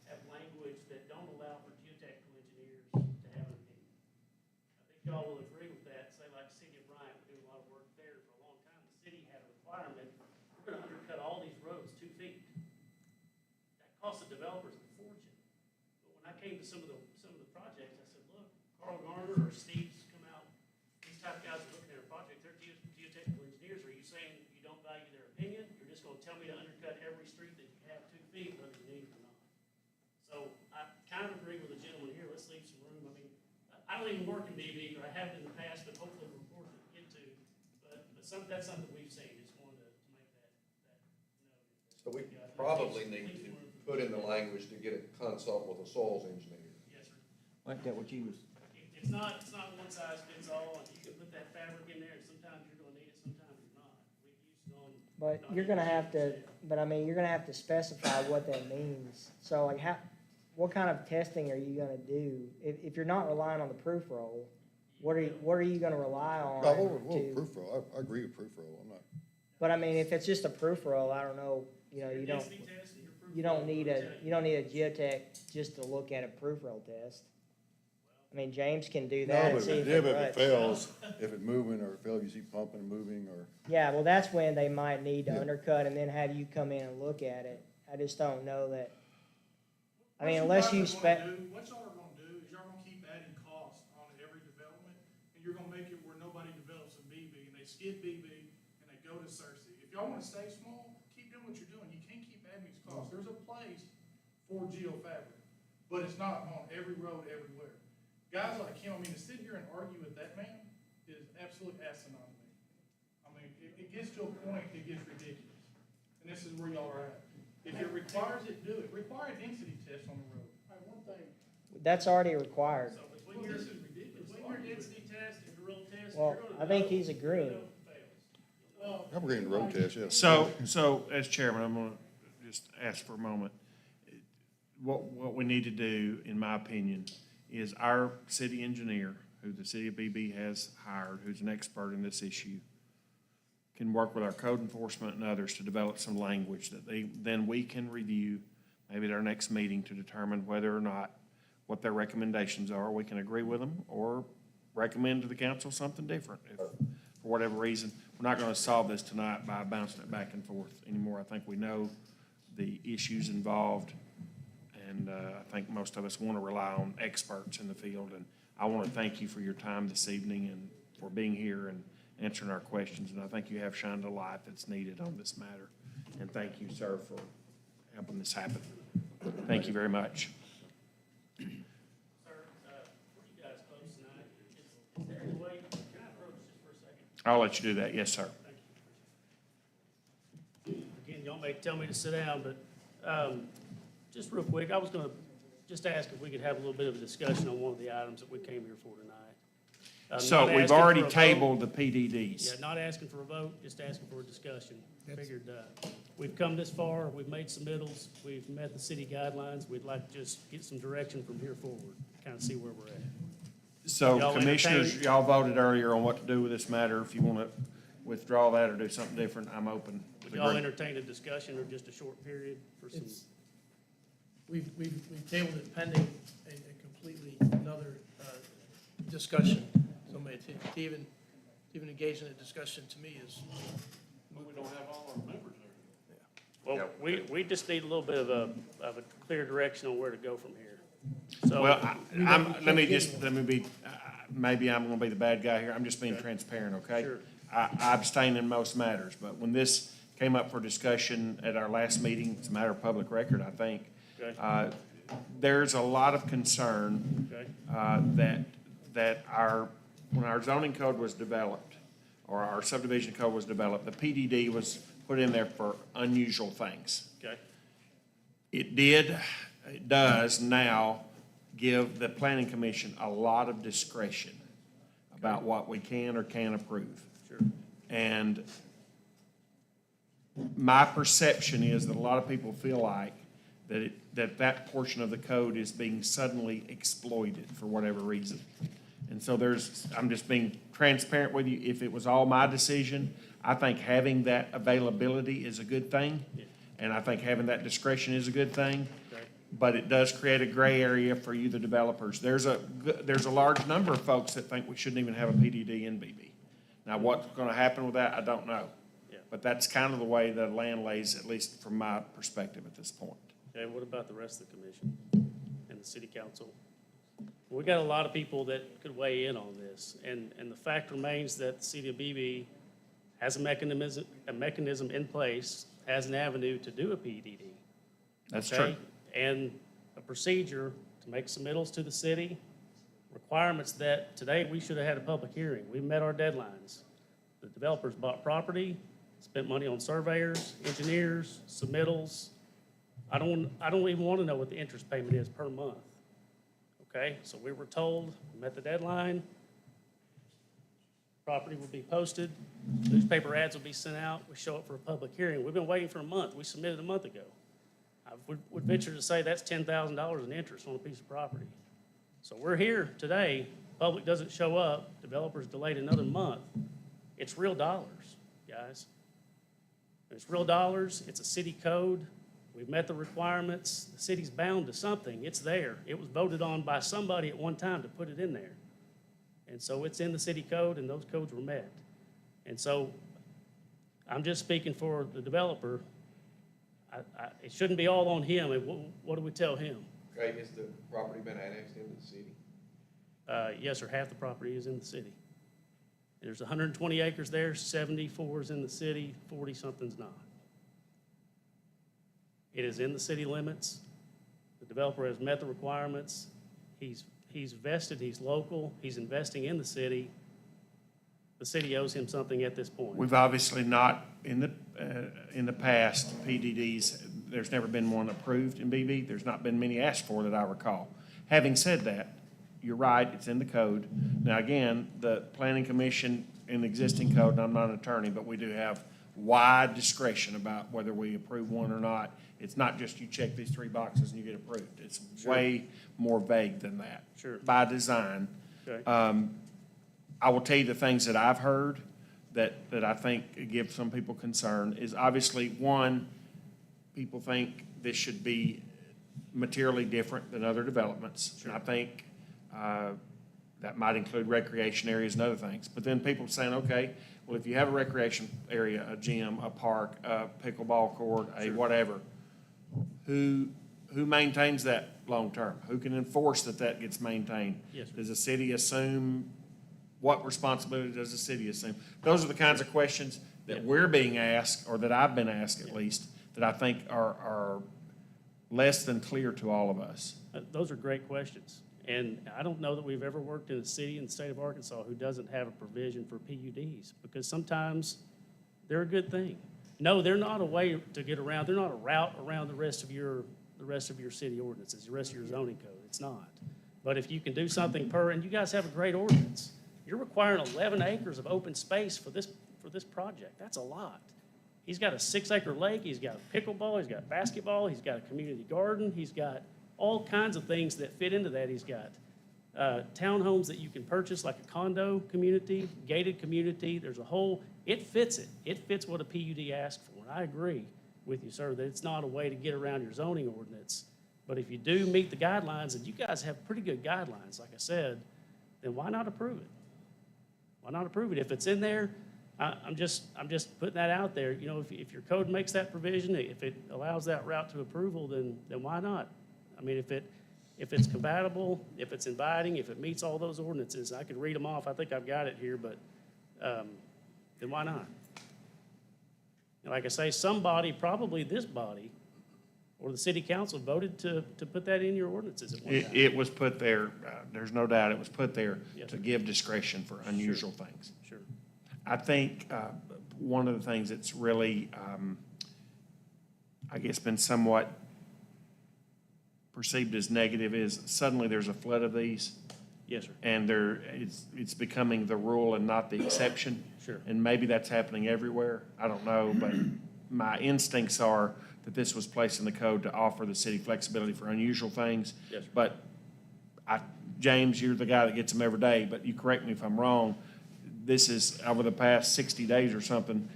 have language that don't allow for geotechnical engineers to have an opinion. I think y'all will agree with that. Say like the city of Bryant, we do a lot of work there for a long time. The city had a requirement, we're gonna undercut all these roads 2 feet. That cost the developers a fortune. But when I came to some of the projects, I said, look, Carl Garner or Steve's come out, these type of guys are looking at a project, they're geotechnical engineers. Are you saying you don't value their opinion? You're just gonna tell me to undercut every street that you have 2 feet, whether you need it or not? So I kind of agree with the gentleman here, let's leave some room. I mean, I don't even work in BB, or I haven't in the past, but hopefully we're important to get to. But that's something we've seen, just wanted to make that note. So we probably need to put in the language to get a consult with a soils engineer. Yes, sir. Like that, what you was, It's not one size fits all, and you can put that fabric in there, and sometimes you're gonna need it, sometimes you're not. We've used it on. But you're gonna have to, but I mean, you're gonna have to specify what that means. So like what kind of testing are you gonna do? If you're not relying on the proof roll, what are you gonna rely on to? Proof roll, I agree with proof roll, I'm not. But I mean, if it's just a proof roll, I don't know, you don't need a geotech just to look at a proof roll test. I mean, James can do that and see if it If it ruts. fails, if it moving or fails, you see pumping and moving or. Yeah, well, that's when they might need to Yeah. undercut and then have you come in and look at it. I just don't know that, I mean, What unless you you guys are spec. gonna do- What y'all are gonna do is y'all gonna keep adding costs on every development, and you're gonna make it where nobody develops in BB, and they skip BB, and they go to Cersei. If y'all wanna stay small, keep doing what you're doing, you can't keep adding these costs. There's a place for geofabric, but it's not on every road everywhere. Guys like him, I mean, to sit here and argue with that man is absolute asinine to me. I mean, it gets to a point, it gets ridiculous, and this is where y'all are at. If it requires it, do it. Require a density test on the road. Hey, one thing, That's already required. So between your density test and your road test, Well, you're gonna I think know he's agreeing. if it fails. I'm agreeing with road test, yeah. So as chairman, I'm gonna just ask for a moment. What we need to do, in my opinion, is our city engineer, who the city of BB has hired, who's an expert in this issue, can work with our code enforcement and others to develop some language that then we can review maybe at our next meeting to determine whether or not what their recommendations are. We can agree with them or recommend to the council something different if, for whatever reason. We're not gonna solve this tonight by bouncing it back and forth anymore. I think we know the issues involved, and I think most of us want to rely on experts in the field. And I want to thank you for your time this evening and for being here and answering our questions. And I think you have shined a light that's needed on this matter. And thank you, sir, for helping this happen. Thank you very much. Sir, before you guys close tonight, is there any way, can I approach just for a second? I'll let you do that. Yes, sir. Again, y'all may tell me to sit down, but just real quick, I was going to just ask if we could have a little bit of a discussion on one of the items that we came here for tonight. So not we've asking already for a vote. tabled the PDDs. Yeah, not asking for a vote, just asking for a discussion. Figured, we've come this far, we've made submittals, we've met the city guidelines, we'd like to just get some direction from here forward, kind of see where we're at. So Y'all commissioners, entertain- y'all voted earlier on what to do with this matter. If you want to withdraw that or do something different, I'm open. to Would y'all agree. entertain a discussion or just a short period for some? We've tabled it pending a completely another discussion. So to even engage in a discussion to me is. But we don't have all our members there. Well, we just need a little bit of a clear direction on where to go from here. So. Well, let me be, maybe I'm gonna be the bad guy here. I'm just being transparent, okay? Sure. I abstain in most matters, but when this came up for discussion at our last meeting, it's a matter of public record, I think. Okay. There's a lot of concern, Okay. that when our zoning code was developed, or our subdivision code was developed, the PDD was put in there for unusual things. Okay. It does now give the planning commission a lot of discretion about what we can or can't approve. Sure. And my perception is that a lot of people feel like that portion of the code is being suddenly exploited for whatever reason. And so I'm just being transparent with you. If it was all my decision, I think having that availability is a good thing. Yeah. And I think having that discretion is a good thing. Okay. But it does create a gray area for you, the developers. There's a large number of folks that think we shouldn't even have a PDD in BB. Now, what's gonna happen with that, I don't know. Yeah. But that's kind of the way the land lays, at least from my perspective at this point. Okay, what about the rest of the commission and the city council? We got a lot of people that could weigh in on this, and the fact remains that the city of BB has a mechanism in place, has an avenue to do a PDD. That's okay? true. And a procedure to make submittals to the city, requirements that today we should have had a public hearing. We met our deadlines. The developers bought property, spent money on surveyors, engineers, submittals. I don't even want to know what the interest payment is per month. Okay, so we were told, we met the deadline, property will be posted, newspaper ads will be sent out, we show up for a public hearing. We've been waiting for a month. We submitted a month ago. I would venture to say that's $10,000 in interest on a piece of property. So we're here today, public doesn't show up, developers delayed another month. It's real dollars, guys. It's real dollars, it's a city code. We've met the requirements. The city's bound to something. It's there. It was voted on by somebody at one time to put it in there. And so it's in the city code, and those codes were met. And so I'm just speaking for the developer. It shouldn't be all on him. And what do we tell him? Okay, has the property been annexed into the city? Yes, sir, half the property is in the city. There's 120 acres there, 74 is in the city, 40-something's not. It is in the city limits. The developer has met the requirements. He's vested, he's local, he's investing in the city. The city owes him something at this point. We've obviously not, in the past, PDDs, there's never been one approved in BB. There's not been many asked for that I recall. Having said that, you're right, it's in the code. Now, again, the planning commission in the existing code, and I'm not an attorney, but we do have wide discretion about whether we approve one or not. It's not just you check these 3 boxes and you get approved. It's way more vague than that. Sure. By design. Okay. I will tell you the things that I've heard that I think give some people concern is obviously, one, people think this should be materially different than other developments. Sure. And I think that might include recreation areas and other things. But then people saying, okay, well, if you have a recreation area, a gym, a park, a pickleball court, a whatever, who maintains that long-term? Who can enforce that gets maintained? Yes, sir. Does the city assume, what responsibility does the city assume? Those are the kinds of questions that we're being asked, or that I've been asked at least, that I think are less than clear to all of us. Those are great questions. And I don't know that we've ever worked in a city in the state of Arkansas who doesn't have a provision for PUDs, because sometimes they're a good thing. No, they're not a way to get around. They're not a route around the rest of your city ordinances, the rest of your zoning code. It's not. But if you can do something and you guys have a great ordinance. You're requiring 11 acres of open space for this project. That's a lot. He's got a 6-acre lake, he's got pickleball, he's got basketball, he's got a community garden, he's got all kinds of things that fit into that. He's got townhomes that you can purchase, like a condo community, gated community. There's a whole, it fits it. It fits what a PUD asks for. And I agree with you, sir, that it's not a way to get around your zoning ordinance. But if you do meet the guidelines, and you guys have pretty good guidelines, like I said, then why not approve it? Why not approve it? If it's in there, I'm just putting that out there. You know, if your code makes that provision, if it allows that route to approval, then why not? I mean, if it's compatible, if it's inviting, if it meets all those ordinances, I could read them off. I think I've got it here, but then why not? And like I say, somebody, probably this body, or the city council voted to put that in your ordinances at one time. It was put there, there's no doubt, it was put there Yes, to sir. give discretion for unusual things. Sure. I think one of the things that's really, I guess, been somewhat perceived as negative is suddenly there's a flood of these. Yes, sir. And it's becoming the rule and not the exception. Sure. And maybe that's happening everywhere. I don't know, but my instincts are that this was placed in the code to offer the city flexibility for unusual things. Yes, sir. But James, you're the guy that gets them every day, but you correct me if I'm wrong. This is, over the past 60 days or something,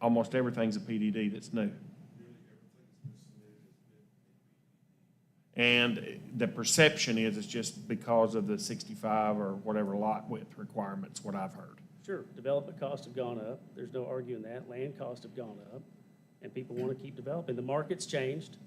almost everything's a PDD that's new. And the perception is it's just because of the 65 or whatever lot width requirements, what I've heard. Sure, development costs have gone up. There's no arguing that. Land costs have gone up, and people want to keep developing. The market's changed,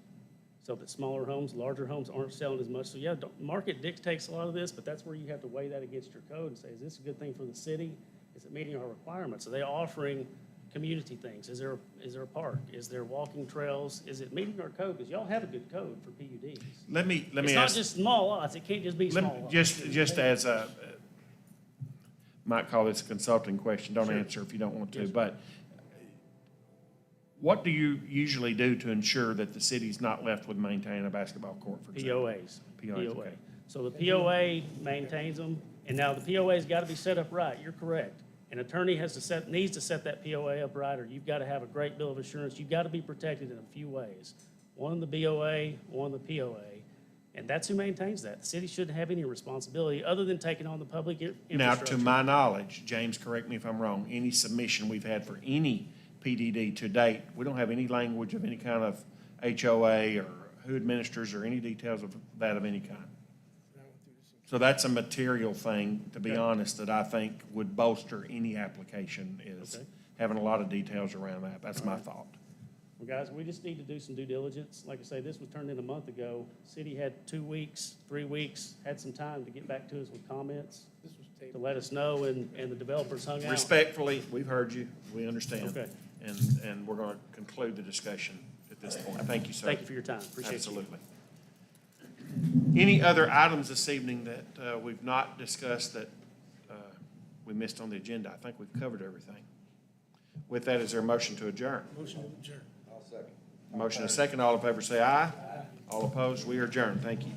so that smaller homes, larger homes aren't selling as much. So yeah, market dictates a lot of this, but that's where you have to weigh that against your code and say, is this a good thing for the city? Is it meeting our requirements? Are they offering community things? Is there a park? Is there walking trails? Is it meeting our code? Because y'all have a good code for PUDs. Let me It's not ask. just small lots. It can't just be small lots. Just as a, might call this a consulting question, don't Sure. answer if you don't want to, Yes, sir. but what do you usually do to ensure that the city's not left with maintaining a basketball court, for example? POAs. POAs, okay. So the POA maintains them, and now the POA's got to be set up right. You're correct. An attorney needs to set that POA up right, or you've got to have a great bill of assurance. You've got to be protected in a few ways. One, the BOA, one, the POA, and that's who maintains that. The city shouldn't have any responsibility other than taking on the public Now, infrastructure. to my knowledge, James, correct me if I'm wrong, any submission we've had for any PDD to date, we don't have any language of any kind of HOA or who administers or any details of that of any kind. So that's a material thing, to be honest, that I think would bolster any application is Okay. having a lot of details around that. That's my thought. Well, guys, we just need to do some due diligence. Like I say, this was turned in a month ago. City had 2 weeks, 3 weeks, had some time to get back to us with comments, to let us know, and the developers hung out. Respectfully, we've heard you, we understand. Okay. And we're going to conclude the discussion at this point. Thank you, sir. Thank you for your time. Appreciate you. Absolutely. Any other items this evening that we've not discussed that we missed on the agenda? I think we've covered everything. With that, is there a motion to adjourn? Motion to adjourn. I'll second. Motion and a second. All in favor say aye. All opposed, we are adjourned. Thank you.